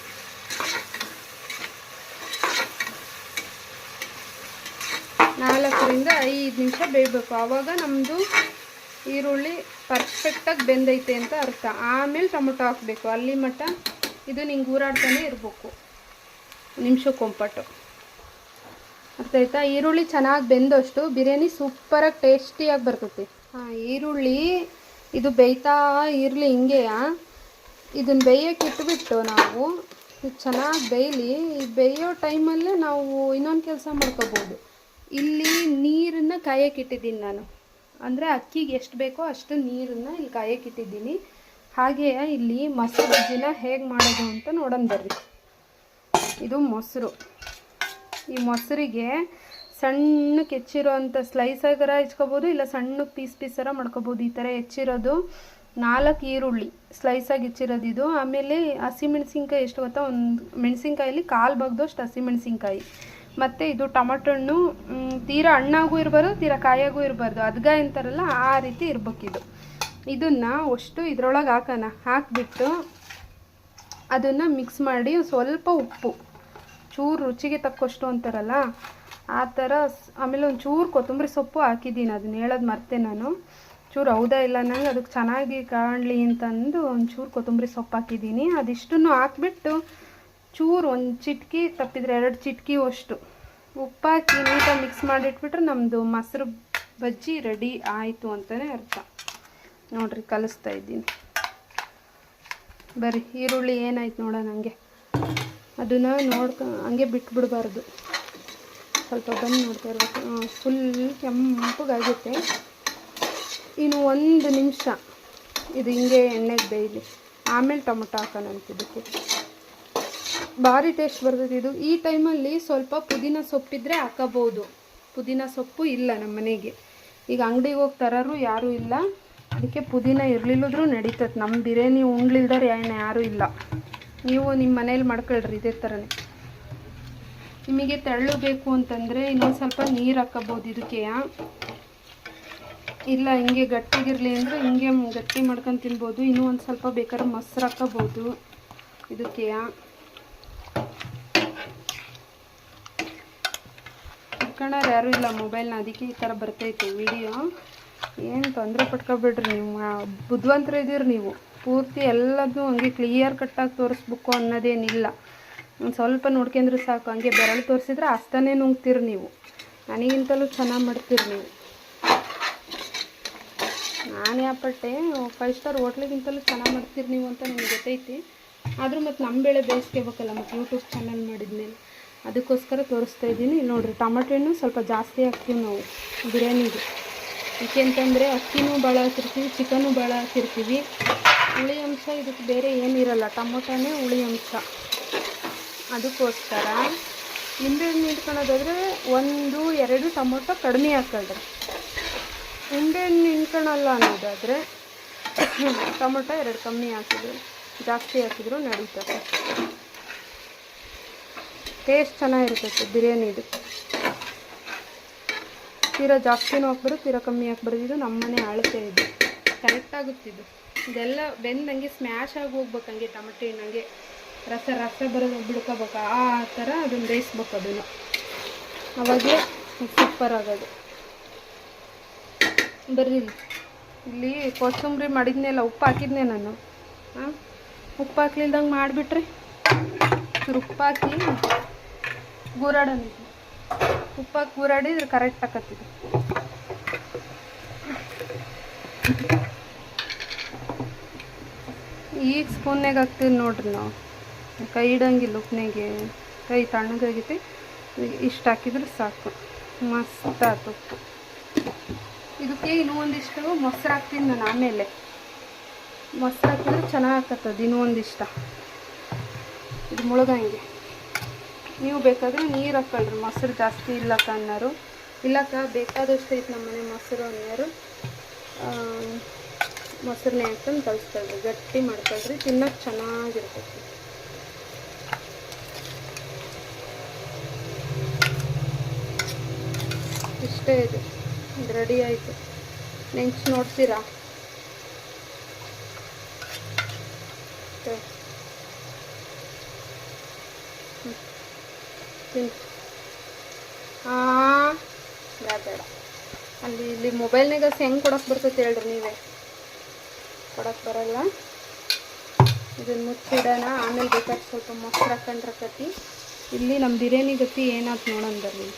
4 ರಿಂದ 5 ನಿಮಿಷ ಬೇಯಬೇಕು. ಆವಾಗ ನಮ್ಮದು ಈರುಳ್ಳಿ ಪರ್ಫೆಕ್ಟಾಗಿ ಬೆಂದೈತೆ ಅಂತ ಅರ್ಥ. ಆಮೇಲೆ ಟೊಮೊಟೊ ಹಾಕಬೇಕು. ಅಲ್ಲಿ ಮಟ್ಟ ಇದು ನಿಂಗೆ ಊರಾಡ್ತಾನೆ ಇರಬೇಕು ನಿಮಿಷಕ್ಕೊಂಪಟ್ಟು. ಅರ್ಥ ಆಯ್ತಾ? ಈರುಳ್ಳಿ ಚೆನ್ನಾಗಿ ಬೆಂದಷ್ಟು ಬಿರಿಯಾನಿ ಸೂಪರಾಗಿ ಟೇಸ್ಟಿಯಾಗಿ ಬರ್ತೈತಿ. ಈರುಳ್ಳಿ ಇದು ಬೇಯ್ತಾ ಇರಲಿ ಹಿಂಗೆ. ಇದನ್ನು ಬೇಯೋಕ್ಕೆ ಇಟ್ಬಿಟ್ಟು ನಾವು ಚೆನ್ನಾಗಿ ಬೇಯಲಿ. ಈ ಬೇಯೋ ಟೈಮಲ್ಲೇ ನಾವು ಇನ್ನೊಂದು ಕೆಲಸ ಮಾಡ್ಕೋಬೋದು. ಇಲ್ಲಿ ನೀರನ್ನು ಕಾಯಕ್ಕೆ ಇಟ್ಟಿದ್ದೀನಿ ನಾನು. ಅಂದರೆ ಅಕ್ಕಿಗೆ ಎಷ್ಟು ಬೇಕೋ ಅಷ್ಟು ನೀರನ್ನು ಇಲ್ಲಿ ಕಾಯಕ್ಕೆ ಇಟ್ಟಿದ್ದೀನಿ. ಹಾಗೆ ಇಲ್ಲಿ ಮೊಸರು ಬಜ್ಜಿನ ಹೇಗೆ ಮಾಡೋದು ಅಂತ ನೋಡೋಣ ಬರ್ರಿ. ಇದು ಮೊಸರು. ಈ ಮೊಸರಿಗೆ ಸಣ್ಣಕ್ಕೆ ಹೆಚ್ಚಿರೋ ಅಂಥ ಸ್ಲೈಸಾಗರ ಹೆಚ್ಕೋಬೋದು, ಇಲ್ಲ ಸಣ್ಣ ಪೀಸ್ ಥರ ಮಾಡ್ಕೋಬೋದು. ಈ ಥರ ಹೆಚ್ಚಿರೋದು 4 ಈರುಳ್ಳಿ ಸ್ಲೈಸಾಗಿ ಹೆಚ್ಚಿರೋದು ಇದು. ಆಮೇಲೆ ಹಸಿಮೆಣ್ಸಿನ್ಕಾಯಿ ಎಷ್ಟು ಗೊತ್ತಾ, ಒಂದು ಮೆಣಸಿನ್ಕಾಯಲ್ಲಿ 1/4 ಭಾಗದಷ್ಟು ಹಸಿಮೆಣ್ಸಿನ್ಕಾಯಿ. ಮತ್ತು ಇದು ಟೊಮಟೊ ಹಣ್ಣು ತೀರಾ ಹಣ್ಣಾಗೂ ಇರಬಾರ್ದು, ತೀರಾ ಕಾಯಾಗೂ ಇರಬಾರ್ದು, ಅದ್ಗಾಯಿ ಅಂತಾರಲ್ಲ ಆ ರೀತಿ ಇರ್ಬೇಕಿದು. ಇದನ್ನು ಅಷ್ಟು ಇದ್ರೊಳಗೆ ಹಾಕೋಣ. ಹಾಕಿಬಿಟ್ಟು ಅದನ್ನು ಮಿಕ್ಸ್ ಮಾಡಿ ಸ್ವಲ್ಪ ಉಪ್ಪು, ಚೂರು ರುಚಿಗೆ ತಕ್ಕಷ್ಟು ಅಂತಾರಲ್ಲ ಆ ಥರ, ಆಮೇಲೆ ಒಂದು ಚೂರು ಕೊತ್ತಂಬರಿ ಸೊಪ್ಪು ಹಾಕಿದ್ದೀನಿ. ಅದನ್ನ ಹೇಳೋದು ಮರ್ತೆ ನಾನು. ಚೂರು ಹೌದಾ ಇಲ್ಲ ನಂಗೆ ಅದಕ್ಕೆ ಚೆನ್ನಾಗಿ ಕಾಣಲಿ ಅಂತಂದು ಒಂಚೂರು ಕೊತ್ತಂಬರಿ ಸೊಪ್ಪು ಹಾಕಿದ್ದೀನಿ. ಅದಿಷ್ಟನ್ನು ಹಾಕ್ಬಿಟ್ಟು ಚೂರು ಒಂದು ಚಿಟಕಿ ತಪ್ಪಿದ್ರೆ 2 ಚಿಟಕಿ ಅಷ್ಟು ಉಪ್ಪಾಕಿ ನೀಟಾಗಿ ಮಿಕ್ಸ್ ಮಾಡಿಟ್ಬಿಟ್ರೆ ನಮ್ಮದು ಮೊಸರು ಬಜ್ಜಿ ರೆಡಿ ಆಯಿತು ಅಂತಲೇ ಅರ್ಥ. ನೋಡಿರಿ ಕಲಿಸ್ತಾ ಇದ್ದೀನಿ. ಬರೀ ಈರುಳ್ಳಿ ಏನಾಯ್ತು ನೋಡೋಣ. ಹಂಗೆ ಅದನ್ನು ಹಂಗೆ ಬಿಟ್ಬಿಡಬಾರ್ದು, ಸ್ವಲ್ಪ ಬಂದು ನೋಡ್ತಾ ಇರ್ಬೇಕು. ಫುಲ್ ಕೆಂಪಗಾಗುತ್ತೆ. ಇನ್ನು 1 ನಿಮಿಷ ಇದು ಹಿಂಗೆ ಎಣ್ಣೆಗೆ ಬೇಯಲಿ. ಆಮೇಲೆ ಟೊಮೊಟೊ ಹಾಕೋಣ ಇದಕ್ಕೆ. ಭಾರಿ ಟೇಸ್ಟ್ ಬರ್ತೈತೆ ಇದು. ಈ ಟೈಮಲ್ಲಿ ಸ್ವಲ್ಪ ಪುದೀನ ಸೊಪ್ಪಿದ್ರೆ ಹಾಕೋಬೋದು. ಪುದೀನ ಸೊಪ್ಪು ಇಲ್ಲ ನಮ್ಮ ಮನೆಗೆ. ಈಗ ಅಂಗಡಿಗೆ ಹೋಗಿ ತರೋರು ಯಾರೂ ಇಲ್ಲ, ಅದಕ್ಕೆ ಪುದೀನ ಇರಲಿಲ್ಲದ್ರೂ ನಡೀತದೆ. ನಮ್ಮ ಬಿರಿಯಾನಿ ಉಣ್ಲಿಲ್ದಾರೆ ಯಾರೂ ಇಲ್ಲ. ನೀವು ನಿಮ್ಮ ಮನೇಲಿ ಮಾಡ್ಕೊಳ್ರಿ ಇದೇ ಥರನೇ. ನಿಮಗೆ ತೆಳ್ಳು ಬೇಕು ಅಂತಂದರೆ ಇನ್ನೊಂದು ಸ್ವಲ್ಪ ನೀರು ಹಾಕೋಬೋದು ಇದಕ್ಕೆ. ಇಲ್ಲ ಹಿಂಗೆ ಗಟ್ಟಿಗಿರಲಿ ಅಂದರೆ ಹಿಂಗೆ ಗಟ್ಟಿ ಮಾಡ್ಕೊಂಡು ತಿನ್ಬೋದು. ಇನ್ನೂ ಒಂದು ಸ್ವಲ್ಪ ಬೇಕಾದ್ರೆ ಮೊಸರು ಹಾಕೋಬೋದು ಇದಕ್ಕೆ. ಇಟ್ಕೊಳ್ಳೋರು ಯಾರೂ ಇಲ್ಲ ಮೊಬೈಲ್ನ, ಅದಕ್ಕೆ ಈ ಥರ ಬರ್ತೈತೆ ವಿಡಿಯೋ. ಏನು ತೊಂದರೆ ಪಟ್ಕೊಬೇಡ್ರಿ ನೀವು, ಬುದ್ಧಿವಂತರು ಇದ್ದೀರಿ ನೀವು. ಪೂರ್ತಿ ಎಲ್ಲದೂ ಹಂಗೆ ಕ್ಲಿಯರ್ ಕಟ್ಟಾಗಿ ತೋರಿಸ್ಬೇಕು ಅನ್ನೋದೇನಿಲ್ಲ. ಒಂದು ಸ್ವಲ್ಪ ನೋಡ್ಕೊಂಡ್ರೆ ಸಾಕು. ಹಂಗೆ ಬೆರಳು ತೋರಿಸಿದ್ರೆ ಅಷ್ಟನೇ ನುಂಗ್ತೀರಿ ನೀವು. ನನಗಿಂತಲೂ ಚೆನ್ನಾಗಿ ಮಾಡ್ತೀರಿ ನೀವು. ನಾನು ಯಾಪಟ್ಟೆ 5 ಸ್ಟಾರ್ ಹೋಟ್ಲಿಗಿಂತಲೂ ಚೆನ್ನಾಗಿ ಮಾಡ್ತೀರಿ ನೀವು ಅಂತ ನಿಮ್ಗೆ ಗೊತ್ತೈತಿ. ಆದರೂ ಮತ್ತು ನಮ್ಮ ಬೇಳೆ ಬೇಯಿಸ್ಕೋಬೇಕಲ್ಲ, ಮತ್ತು ಯೂಟ್ಯೂಬ್ ಚಾನಲ್ ಮಾಡಿದ್ಮೇಲೆ ಅದಕ್ಕೋಸ್ಕರ ತೋರಿಸ್ತಾ ಇದ್ದೀನಿ. ನೋಡಿರಿ ಟೊಮಟೊ ಹಣ್ಣು ಸ್ವಲ್ಪ ಜಾಸ್ತಿ ಹಾಕ್ತೀವಿ ನಾವು ಬಿರಿಯಾನಿಗೆ. ಏಕೆ ಅಂತಂದರೆ ಅಕ್ಕಿನೂ ಭಾಳ ಹಾಕಿರ್ತೀವಿ, ಚಿಕನ್ನು ಭಾಳ ಹಾಕಿರ್ತೀವಿ. ಹುಳಿ ಅಂಶ ಇದಕ್ಕೆ ಬೇರೆ ಏನಿರಲ್ಲ, ಟೊಮೊಟೊನೇ ಹುಳಿ ಅಂಶ. ಅದಕ್ಕೋಸ್ಕರ ನಿಂಬೆಹಣ್ಣು ಇಟ್ಕೊಳೋದಾದರೆ 1-2 ಟೊಮೊಟೊ ಕಡಿಮೆ ಹಾಕ್ಕೊಳ್ರಿ. ನಿಂಬೆಹಣ್ಣು ಹಿಂಡ್ಕೊಳಲ್ಲ ಅನ್ನೋದಾದರೆ ಟೊಮೊಟೊ 2 ಕಮ್ಮಿ ಹಾಕಿದ್ರು, ಜಾಸ್ತಿ ಹಾಕಿದ್ರು ನಡೀತದೆ. ಟೇಸ್ಟ್ ಚೆನ್ನಾಗಿರ್ತೈತೆ ಬಿರಿಯಾನಿದು. ತೀರಾ ಜಾಸ್ತಿನೂ ಹಾಕ್ಬಾರ್ದು, ತೀರಾ ಕಮ್ಮಿ ಹಾಕ್ಬಾರ್ದು. ಇದು ನಮ್ಮನೆ ಅಳತೆ ಇದು, ಕರೆಕ್ಟಾಗುತ್ತಿದ್ದು. ಇದೆಲ್ಲ ಬೆಂದಂಗೆ ಸ್ಮ್ಯಾಶ್ ಆಗಿ ಹೋಗ್ಬೇಕು. ಹಂಗೆ ಟೊಮಟೊ ಹಣ್ಣಂಗೆ ರಸ ಬರೋದು ಬಿಡ್ಕೋಬೇಕು. ಆ ಥರ ಅದನ್ನು ಬೇಯಿಸ್ಬೇಕು. ಅದನ್ನು ಅವಾಗಲೇ ಸೂಪರ್ ಆಗೋದು. ಬರ್ರಿ ಇಲ್ಲಿ ಕೋಸಂಬರಿ ಮಾಡಿದ್ನೆಲ್ಲ ಉಪ್ಪು ಹಾಕಿದ್ನೆ ನಾನು. ಹಾಂ, ಉಪ್ಪು ಹಾಕ್ಲಿಲ್ದಂಗೆ ಮಾಡಿಬಿಟ್ರಿ. ಉಪ್ಪು ಹಾಕಿ ಗೂರಾಡೋಣ. ಉಪ್ಪು ಹಾಕಿ ಗೂರಾಡಿದ್ರೆ ಕರೆಕ್ಟ್ ಆಕತ್ತಿದೆ. ಈಗ ಸ್ಪೂನ್ನಾಗ ಹಾಕ್ತೀವಿ ನೋಡ್ರಿ ನಾವು. ಕೈ ಇಡಂಗಿಲ್ಲ ಉಪ್ಪಿನಾಗೆ, ಕೈ ತಣ್ಣಗಾಗೈತಿ. ಇಷ್ಟು ಹಾಕಿದ್ರೆ ಸಾಕು, ಮಸ್ತ್ ಆಯ್ತು ಉಪ್ಪು. ಇದಕ್ಕೆ ಇನ್ನೂ ಒಂದಿಷ್ಟು ಮೊಸರು ಹಾಕ್ತೀನಿ ನಾನು. ಆಮೇಲೆ ಮೊಸರು ಹಾಕಿದ್ರೆ ಚೆನ್ನಾಗಿ ಹಾಕತ್ತದ. ಇನ್ನೂ ಒಂದಿಷ್ಟ ಇದು ಮುಳುಗಂಗೆ. ನೀವು ಬೇಕಾದರೆ ನೀರು ಹಾಕ್ಕೊಳ್ರಿ, ಮೊಸರು ಜಾಸ್ತಿ ಇಲ್ಲಕ್ಕ ಅನ್ನೋರು. ಇಲ್ಲಕ್ಕ ಬೇಕಾದಷ್ಟು ಐತೆ ನಮ್ಮ ಮನೆ ಮೊಸರು ಅನ್ನೋರು. ಮೊಸರನ್ನೇ ಹಾಕ್ಕೊಂಡು ಕಲಿಸ್ಕೊಳ್ರಿ, ಗಟ್ಟಿ ಮಾಡ್ಕೊಳ್ರಿ, ತಿನ್ನೋಕೆ ಚೆನ್ನಾಗಿರ್ತೈತಿ. ಇಷ್ಟೇ ಇದು ರೆಡಿ ಆಯಿತು. ನೆಂಚು ನೋಡ್ತೀರಾ? ಹಾಂ, ಬೇಡ. ಅಲ್ಲಿ ಇಲ್ಲಿ ಮೊಬೈಲ್ನಾಗ ಹೆಂಗೆ ಕೊಡೋಕೆ ಬರ್ತೈತೆ ಹೇಳ್ರಿ ನೀವೇ. ಕೊಡೋಕೆ ಬರಲ್ಲ. ಇದನ್ನು ಮುಚ್ಚಿಡೋಣ. ಆಮೇಲೆ ಬೇಕಾದ್ರೆ ಸ್ವಲ್ಪ ಮೊಸರು ಹಾಕೊಂಡ್ರಕತಿ. ಇಲ್ಲಿ ನಮ್ಮ ಬಿರಿಯಾನಿ ಗತಿ ಏನಾಯ್ತು ನೋಡೋಣ ಬರ್ರಿ.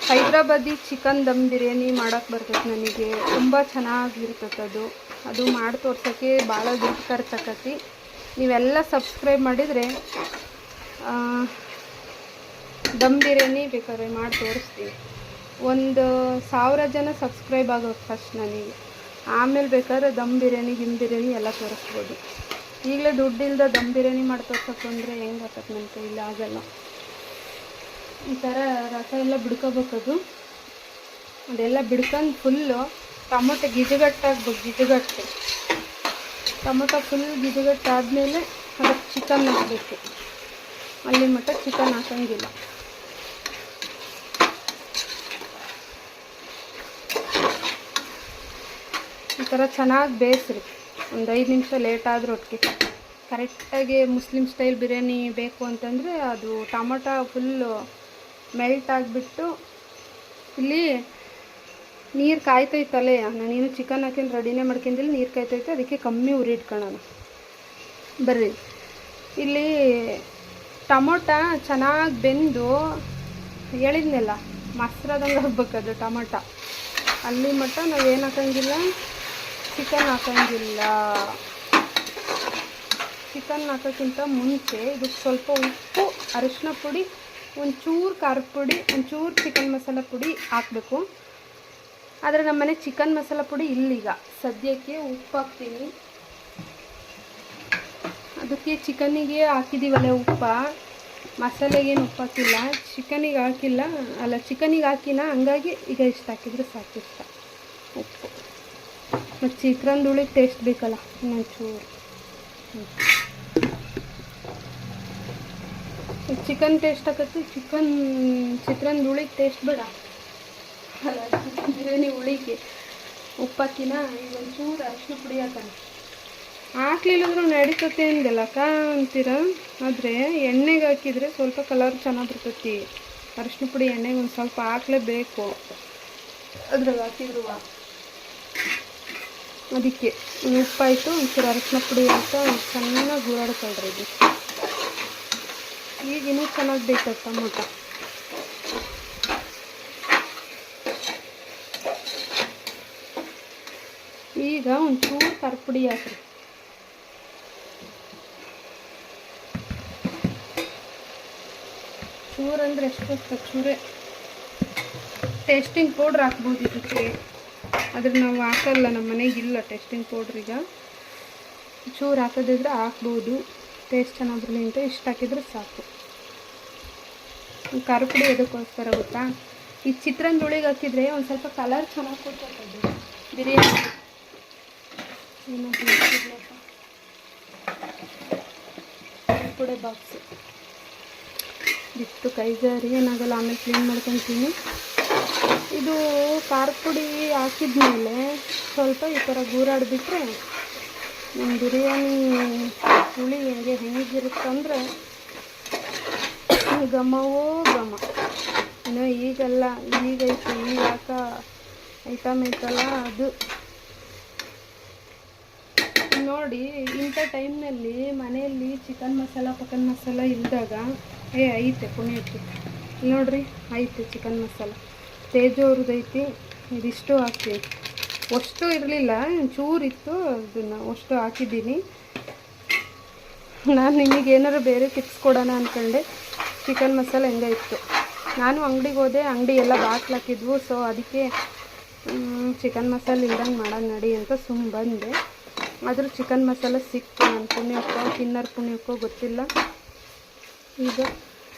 ಹೈದ್ರಾಬಾದಿ ಚಿಕನ್ ದಮ್ ಬಿರಿಯಾನಿ ಮಾಡೋಕ್ಕೆ ಬರ್ತೈತೆ ನನಗೆ. ತುಂಬ ಚೆನ್ನಾಗಿರ್ತದೆ ಅದು ಮಾಡಿ ತೋರ್ಸೋಕ್ಕೆ ಭಾಳ ದುಡ್ಡು ಖರ್ಚಾಕತಿ. ನೀವೆಲ್ಲ ಸಬ್ಸ್ಕ್ರೈಬ್ ಮಾಡಿದರೆ ದಮ್ ಬಿರಿಯಾನಿ ಬೇಕಾದ್ರೆ ಮಾಡಿ ತೋರಿಸ್ತೀನಿ. 1,000 ಜನ ಸಬ್ಸ್ಕ್ರೈಬ್ ಆಗೋದು ಫಸ್ಟ್ ನನಗೆ. ಆಮೇಲೆ ಬೇಕಾದ್ರೆ ದಮ್ ಬಿರಿಯಾನಿ ಎಲ್ಲ ತೋರಿಸ್ಬೋದು. ಈಗಲೇ ದುಡ್ಡಿಲ್ದ ದಮ್ ಬಿರಿಯಾನಿ ಮಾಡಿ ತೋರ್ಸೋಕೆ ಅಂದರೆ ಹೆಂಗೆ ಆಗ್ತದೆ ನನ್ನ ಕೈಲಿ? ಆಗಲ್ಲ. ಈ ಥರ ರಸ ಎಲ್ಲ ಬಿಡ್ಕೋಬೇಕದು. ಅದೆಲ್ಲ ಬಿಡ್ಕೊಂಡು ಫುಲ್ಲು ಟೊಮೊಟೊ ಗಿಜುಗಟ್ಟಾಗ್ಬೇಕು. ಗಿಜುಗಟ್ಟು ಟೊಮೊಟೊ ಫುಲ್ ಗಿಜುಗಟ್ಟಾದಮೇಲೆ ಅದಕ್ಕೆ ಚಿಕನ್ ಹಾಕಬೇಕು. ಅಲ್ಲಿ ಮಟ್ಟ ಚಿಕನ್ ಹಾಕೋಂಗಿಲ್ಲ. ಈ ಥರ ಚೆನ್ನಾಗಿ ಬೇಯಿಸ್ರಿ. ಒಂದು 5 ನಿಮಿಷ ಲೇಟ್ ಆದರೂ ಒಟ್ಟಿಗೆ ಕರೆಕ್ಟಾಗಿ ಮುಸ್ಲಿಮ್ ಸ್ಟೈಲ್ ಬಿರಿಯಾನಿ ಬೇಕು ಅಂತಂದರೆ ಅದು ಟೊಮೊಟೊ ಫುಲ್ಲು ಮೆಲ್ಟ್ ಆಗಿಬಿಟ್ಟು. ಇಲ್ಲಿ ನೀರು ಕಾಯ್ತೈತಲ್ಲೇ, ನಾನೇನು ಚಿಕನ್ ಹಾಕೊಂಡು ರೆಡಿನೇ ಮಾಡ್ಕೊಂಡಿಲ್ಲ. ನೀರು ಕಾಯ್ತೈತೆ, ಅದಕ್ಕೆ ಕಮ್ಮಿ ಉರಿ ಇಟ್ಕೊಳ್ಳೋಣ ಬರ್ರಿ. ಇಲ್ಲಿ ಟೊಮೊಟೊ ಚೆನ್ನಾಗಿ ಬೆಂದು ಹೇಳಿದ್ನೆಲ್ಲ ಮೊಸರದಂಗೆ ಆಗ್ಬೇಕದು ಟೊಮೊಟೊ. ಅಲ್ಲಿ ಮಟ್ಟ ನಾವೇನು ಹಾಕೋಂಗಿಲ್ಲ, ಚಿಕನ್ ಹಾಕೋಂಗಿಲ್ಲ. ಚಿಕನ್ ಹಾಕೋಕ್ಕಿಂತ ಮುಂಚೆ ಇದಕ್ಕೆ ಸ್ವಲ್ಪ ಉಪ್ಪು, ಅರಿಶಿನ ಪುಡಿ, ಒಂಚೂರು ಖಾರದ ಪುಡಿ, ಒಂಚೂರು ಚಿಕನ್ ಮಸಾಲ ಪುಡಿ ಹಾಕಬೇಕು. ಆದರೆ ನಮ್ಮ ಮನೆ ಚಿಕನ್ ಮಸಾಲ ಪುಡಿ ಇಲ್ಲೀಗ ಸದ್ಯಕ್ಕೆ. ಉಪ್ಪು ಹಾಕ್ತೀನಿ. ಅದಕ್ಕೆ ಚಿಕನ್ನಿಗೆ ಹಾಕಿದ್ದೀವಲ್ಲ ಉಪ್ಪ, ಮಸಾಲೆಗೇನು ಉಪ್ಪು ಹಾಕಿಲ್ಲ. ಚಿಕನಿಗೆ ಹಾಕಿಲ್ಲ, ಅಲ್ಲ ಚಿಕನಿಗೆ ಹಾಕಿನ, ಹಂಗಾಗಿ ಈಗ ಇಷ್ಟು ಹಾಕಿದರೆ ಸಾಕು. ಇಷ್ಟ ಉಪ್ಪು. ಮತ್ತು ಚಿಕನ್ ಹುಳಿಗೆ ಟೇಸ್ಟ್ ಬೇಕಲ್ಲ ಇನ್ನೊಂಚೂರು. ಚಿಕನ್ ಟೇಸ್ಟ್ ಆಕತಿ. ಚಿಕನ್ ಹುಳಿಗೆ ಟೇಸ್ಟ್ ಬೇಡ ಅಲ್ಲ, ಬಿರಿಯಾನಿ ಹುಳಿಗೆ ಉಪ್ಪು ಹಾಕಿನ. ಈಗ ಒಂಚೂರು ಅರಿಶಿನ ಪುಡಿ ಹಾಕೋಣ. ಹಾಕ್ಲಿಲ್ಲಂದ್ರೂ ನಡೀತತೆ ಅಂದೆಲ್ಲಕ್ಕ ಅಂತೀರ. ಆದರೆ ಎಣ್ಣೆಗೆ ಹಾಕಿದರೆ ಸ್ವಲ್ಪ ಕಲರ್ ಚೆನ್ನಾಗಿ ಬರ್ತೈತಿ. ಅರಿಶಿನ ಪುಡಿ ಎಣ್ಣೆಗೆ ಒಂದು ಸ್ವಲ್ಪ ಹಾಕ್ಲೇಬೇಕು. ಅದ್ರಾಗ ಹಾಕಿದ್ರು ಅದಕ್ಕೆ ಉಪ್ಪಾಯಿತು, ಒಂಚೂರು ಅರಿಶಿನ ಪುಡಿ ಅಂತ ಚೆನ್ನಾಗಿ ಗೂರಾಡ್ಕೊಳ್ರಿ. ಇದು ಈಗ ಇನ್ನೂ ಚೆನ್ನಾಗಿ ಬೇಕದು ಟೊಮೊಟೊ. ಈಗ ಒಂಚೂರು ಖಾರದ ಪುಡಿ ಹಾಕ್ರಿ. ಚೂರು ಅಂದರೆ ಎಷ್ಟು ಚೂರೇ. ಟೇಸ್ಟಿಂಗ್ ಪೌಡ್ರ್ ಹಾಕ್ಬೋದು ಇದಕ್ಕೆ, ಆದರೆ ನಾವು ಹಾಕಲ್ಲ. ನಮ್ಮ ಮನೆಗಿಲ್ಲ ಟೇಸ್ಟಿಂಗ್ ಪೌಡ್ರೀಗ. ಚೂರು ಹಾಕೋದಿದ್ರೆ ಹಾಕ್ಬೋದು, ಟೇಸ್ಟ್ ಚೆನ್ನಾಗಿ ಬರಲಿ ಅಂತ. ಇಷ್ಟು ಹಾಕಿದ್ರೆ ಸಾಕು. ಖಾರ ಪುಡಿ ಎದಕ್ಕೋಸ್ಕರ ಗೊತ್ತಾ? ಈ ಚಿತ್ರಾನ್ನ ಹುಳಿಗೆ ಹಾಕಿದರೆ ಒಂದು ಸ್ವಲ್ಪ ಕಲರ್ ಚೆನ್ನಾಗಿ ಕೊಡ್ತದೆ ಬಿರಿಯಾನಿ. ಪುಡಿ ಬಾಕ್ಸು ಬಿಟ್ಟು ಕೈ ಜಾರಿ ಏನಾಗಲ್ಲ, ಆಮೇಲೆ ಕ್ಲೀನ್ ಮಾಡ್ಕೊತೀನಿ. ಇದು ಖಾರ ಪುಡಿ ಹಾಕಿದ್ಮೇಲೆ ಸ್ವಲ್ಪ ಈ ಥರ ಗೂರಾಡಿಬಿಟ್ರೆ ನಮ್ಮ ಬಿರಿಯಾನಿ ಹುಳಿ ಹೆಂಗಿರುತ್ತಂದ್ರೆ ಘಮವೋ ಘಮ. ಇನ್ನು ಈಗಲ್ಲ, ಈಗೈತೆ, ಈಗ ಯಾಕ ಐಟಮ್ ಐತಲ್ಲ ಅದು. ನೋಡಿ, ಇಂಥ ಟೈಮ್ನಲ್ಲಿ ಮನೆಯಲ್ಲಿ ಚಿಕನ್ ಮಸಾಲ ಇಲ್ದಾಗ ಐತೆ ಪುಣ್ಯಕ್ಕೆ. ನೋಡ್ರಿ, ಐತೆ ಚಿಕನ್ ಮಸಾಲ, ತೇಜು ಅವ್ರದ್ದೈತಿ. ಇದಿಷ್ಟು ಹಾಕ್ತೀನಿ. ಅಷ್ಟು ಇರಲಿಲ್ಲ, ಚೂರಿತ್ತು, ಅದನ್ನು ಅಷ್ಟು ಹಾಕಿದ್ದೀನಿ. ನಾನು ನಿಮಗೆ ಏನಾರು ಬೇರೆ ಟಿಪ್ಸ್ ಕೊಡೋಣ ಅಂದ್ಕೊಂಡೆ. ಚಿಕನ್ ಮಸಾಲ ಹೆಂಗೆ ಇತ್ತು, ನಾನು ಅಂಗಡಿಗೆ ಹೋದೆ, ಅಂಗಡಿ ಎಲ್ಲ ಬಾಟ್ಲು ಹಾಕಿದ್ವು. ಸೊ ಅದಕ್ಕೆ ಚಿಕನ್ ಮಸಾಲ ಇಲ್ದಂಗೆ ಮಾಡೋಣ ನಡಿ ಅಂತ ಬಂದೆ. ಆದರೂ ಚಿಕನ್ ಮಸಾಲ ಸಿಕ್ತು. ನನ್ನ ಪುಣ್ಯಕ್ಕೋ ತಿನ್ನೋರು ಪುಣ್ಯಕ್ಕೋ ಗೊತ್ತಿಲ್ಲ. ಈಗ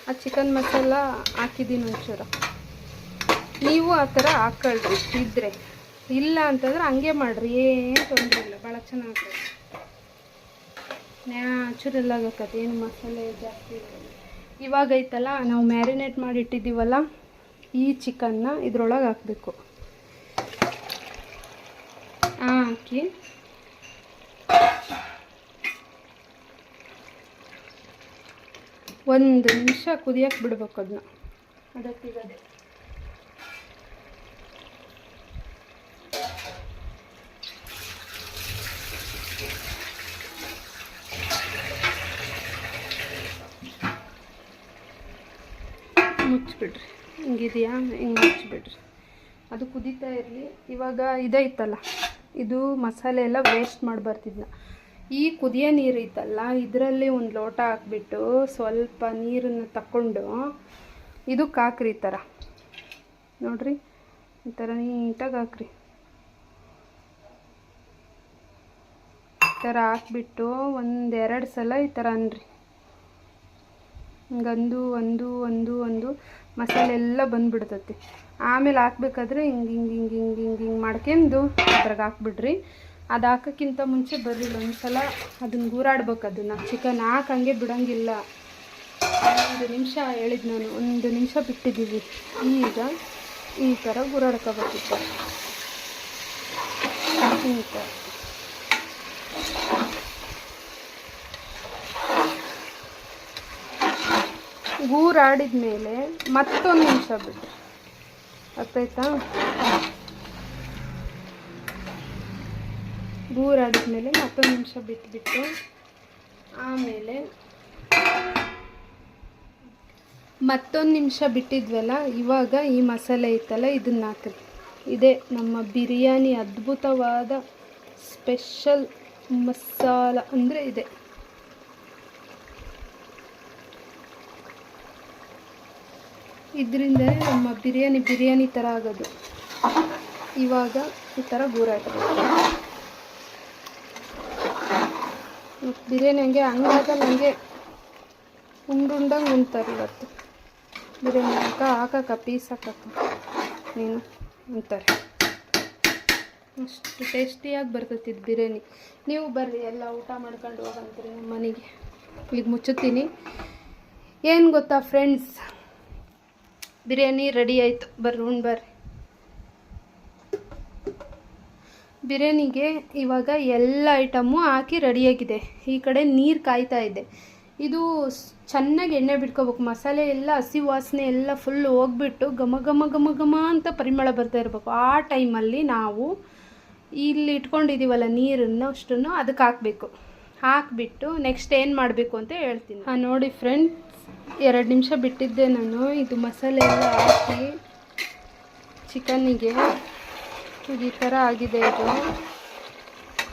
ಆ ಚಿಕನ್ ಮಸಾಲ ಹಾಕಿದ್ದೀನಿ ಒಂಚೂರು. ನೀವು ಆ ಥರ ಹಾಕ್ಕೊಳ್ರಿ ಇದ್ದರೆ. ಇಲ್ಲ ಅಂತಂದ್ರೆ ಹಂಗೆ ಮಾಡಿರಿ, ಏನು ತೊಂದರೆ ಇಲ್ಲ, ಭಾಳ ಚೆನ್ನಾಗಿ ನ್ಯಾಚುರಲ್ ಆಗತ್ತೆ, ಏನು ಮಸಾಲೆ ಜಾಸ್ತಿ ಇರೋಲ್ಲ. ಇವಾಗೈತಲ್ಲ, ನಾವು ಮ್ಯಾರಿನೇಟ್ ಮಾಡಿ ಇಟ್ಟಿದ್ದೀವಲ್ಲ ಈ ಚಿಕನ್ನ ಇದ್ರೊಳಗೆ ಹಾಕಬೇಕು. ಹಾಕಿ ಒಂದು ನಿಮಿಷ ಕುದಿಯಕ್ಕೆ ಬಿಡ್ಬೇಕು ಅದನ್ನ. ಅದಕ್ಕಿಗದೆ ಮುಚ್ಚಿಬಿಡ್ರಿ. ಹಿಂಗಿದೆಯಾ, ಹಿಂಗೆ ಮುಚ್ಚಿಬಿಡ್ರಿ. ಅದು ಕುದೀತಾ ಇರಲಿ. ಇವಾಗ ಇದೈತಲ್ಲ, ಇದು ಮಸಾಲೆ ಎಲ್ಲ ವೇಸ್ಟ್ ಮಾಡಬಾರ್ದಿದ್ನ. ಈ ಕುದಿಯೋ ನೀರು ಐತಲ್ಲ, ಇದರಲ್ಲಿ ಒಂದು ಲೋಟ ಹಾಕ್ಬಿಟ್ಟು ಸ್ವಲ್ಪ ನೀರನ್ನು ತಗೊಂಡು ಇದಕ್ಕೆ ಹಾಕ್ರಿ. ಈ ಥರ ನೋಡಿರಿ, ಈ ಥರ ನೀಟಾಗಿ ಹಾಕ್ರಿ. ಈ ಥರ ಹಾಕ್ಬಿಟ್ಟು ಒಂದೆರಡು ಸಲ ಈ ಥರ ಅನ್ರಿ. ಹಿಂಗಂದು ಒಂದು ಮಸಾಲೆ ಎಲ್ಲ ಬಂದುಬಿಡ್ತೈತಿ. ಆಮೇಲೆ ಹಾಕ್ಬೇಕಾದ್ರೆ ಹಿಂಗೆ ಮಾಡ್ಕೊಂಡು ಅದ್ರಾಗ ಹಾಕ್ಬಿಡ್ರಿ. ಅದು ಹಾಕೋಕ್ಕಿಂತ ಮುಂಚೆ ಬರ್ರಿ ಒಂದ್ಸಲ ಅದನ್ನು ಗೂರಾಡ್ಬೇಕು. ಅದನ್ನು ಚಿಕನ್ ಹಾಕಂಗೆ ಬಿಡೋಂಗಿಲ್ಲ. 1 ನಿಮಿಷ ಹೇಳಿದ್ದು ನಾನು, 1 ನಿಮಿಷ ಬಿಟ್ಟಿದ್ದೀವಿ. ಈಗ ಈ ಥರ ಗೂರಾಡ್ಕೋಬೇಕಿತ್ತು. ಈ ಥರ ಗೂರಾಡಿದ ಮೇಲೆ ಮತ್ತೊಂದು ನಿಮಿಷ ಬಿಡ್ರಿ. ಅರ್ಥಾಯ್ತಾ? ಗೂರಾಡಿದ ಮೇಲೆ ಮತ್ತೊಂದು ನಿಮಿಷ ಬಿಟ್ಬಿಟ್ಟು ಆಮೇಲೆ ಮತ್ತೊಂದು ನಿಮಿಷ ಬಿಟ್ಟಿದ್ವಲ್ಲ, ಇವಾಗ ಈ ಮಸಾಲೆ ಐತಲ್ಲ ಇದನ್ನು ಹಾಕ್ರಿ. ಇದೇ ನಮ್ಮ ಬಿರಿಯಾನಿ ಅದ್ಭುತವಾದ ಸ್ಪೆಷಲ್ ಮಸಾಲ ಅಂದರೆ ಇದೆ. ಇದರಿಂದ ನಮ್ಮ ಬಿರಿಯಾನಿ ಥರ ಆಗೋದು. ಇವಾಗ ಈ ಥರ ಗೂರಾಡ್ಬೇಕು. ಬಿರಿಯಾನಿ ಹಂಗೆ ಹಂಗಾಗಲ್ಲ, ಹಂಗೆ ಉಂಡುಂಡಂಗೆ ಉಣ್ತಾರೆ ಇವತ್ತು. ಬಿರಿಯಾನಿ ಹಾಕಕ್ಕ ಪೀಸ್ ಹಾಕಕ್ಕ ನೀನು ಅಂತಾರೆ. ಅಷ್ಟು ಟೇಸ್ಟಿಯಾಗಿ ಬರ್ತೈತಿ ಇದು ಬಿರಿಯಾನಿ. ನೀವು ಬರ್ರಿ, ಎಲ್ಲ ಊಟ ಮಾಡ್ಕೊಂಡು ಹೋಗಂತೀರಿ ನಮ್ಮ ಮನೆಗೆ. ಈಗ ಮುಚ್ಚುತ್ತೀನಿ. ಏನು ಗೊತ್ತಾ ಫ್ರೆಂಡ್ಸ್, ಬಿರಿಯಾನಿ ರೆಡಿ ಆಯಿತು. ಬರ್ರಿ. ಬಿರಿಯಾನಿಗೆ ಇವಾಗ ಎಲ್ಲ ಐಟಮು ಹಾಕಿ ರೆಡಿಯಾಗಿದೆ. ಈ ಕಡೆ ನೀರು ಕಾಯ್ತಾ ಇದೆ. ಇದು ಚೆನ್ನಾಗಿ ಎಣ್ಣೆ ಬಿಟ್ಕೋಬೇಕು. ಮಸಾಲೆ ಎಲ್ಲ ಹಸಿ ವಾಸನೆ ಎಲ್ಲ ಫುಲ್ ಹೋಗ್ಬಿಟ್ಟು ಘಮ ಅಂತ ಪರಿಮಳ ಬರ್ತಾ ಇರಬೇಕು. ಆ ಟೈಮಲ್ಲಿ ನಾವು ಇಲ್ಲಿ ಇಟ್ಕೊಂಡಿದ್ದೀವಲ್ಲ ನೀರನ್ನು ಅಷ್ಟನ್ನು ಅದಕ್ಕೆ ಹಾಕಬೇಕು. ಹಾಕಿಬಿಟ್ಟು ನೆಕ್ಸ್ಟ್ ಏನು ಮಾಡಬೇಕು ಅಂತ ಹೇಳ್ತೀನಿ. ನೋಡಿ ಫ್ರೆಂಡ್ಸ್, 2 ನಿಮಿಷ ಬಿಟ್ಟಿದ್ದೆ ನಾನು. ಇದು ಮಸಾಲೆ ಎಲ್ಲ ಹಾಕಿ ಚಿಕನ್ನಿಗೆ ಈ ಥರ ಆಗಿದೆ. ಇದು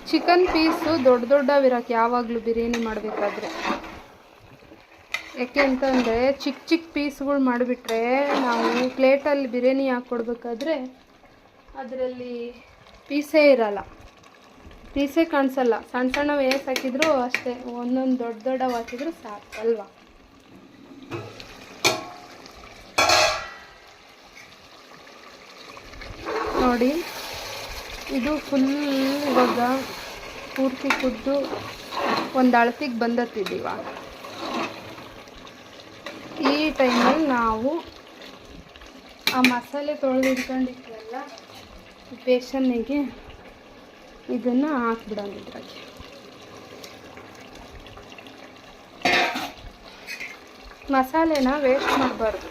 ಚಿಕನ್ ಪೀಸು ದೊಡ್ಡವಿರೋಕೆ ಯಾವಾಗಲೂ ಬಿರಿಯಾನಿ ಮಾಡಬೇಕಾದ್ರೆ. ಯಾಕೆ ಅಂತಂದರೆ ಚಿಕ್ಕ ಪೀಸ್ಗಳು ಮಾಡಿಬಿಟ್ರೆ ನಾವು ಪ್ಲೇಟಲ್ಲಿ ಬಿರಿಯಾನಿ ಹಾಕ್ಕೊಡ್ಬೇಕಾದ್ರೆ ಅದರಲ್ಲಿ ಪೀಸೇ ಇರಲ್ಲ, ಪೀಸೇ ಕಾಣಿಸಲ್ಲ. ಸಣ್ಣ ವೇಸ್ ಹಾಕಿದ್ರು ಅಷ್ಟೇ, ಒಂದೊಂದು ದೊಡ್ಡವು ಹಾಕಿದ್ರು ಸಾಕು ಅಲ್ವಾ. ನೋಡಿ, ಇದು ಫುಲ್ ಇವಾಗ ಪೂರ್ತಿ ಕುದ್ದು ಒಂದು ಅಳತೆಗೆ ಬಂದತ್ತಿದ್ದು. ಇವಾಗ ಈ ಟೈಮಲ್ಲಿ ನಾವು ಆ ಮಸಾಲೆ ತೊಳೆದಿಟ್ಕೊಂಡಿದ್ವಲ್ಲ ಬೇಸನ್ನಿಗೆ ಇದನ್ನು ಹಾಕ್ಬಿಡೋಂಗಿದ್ರಾಗೆ. ಮಸಾಲೆನ ವೇಸ್ಟ್ ಮಾಡಬಾರ್ದು.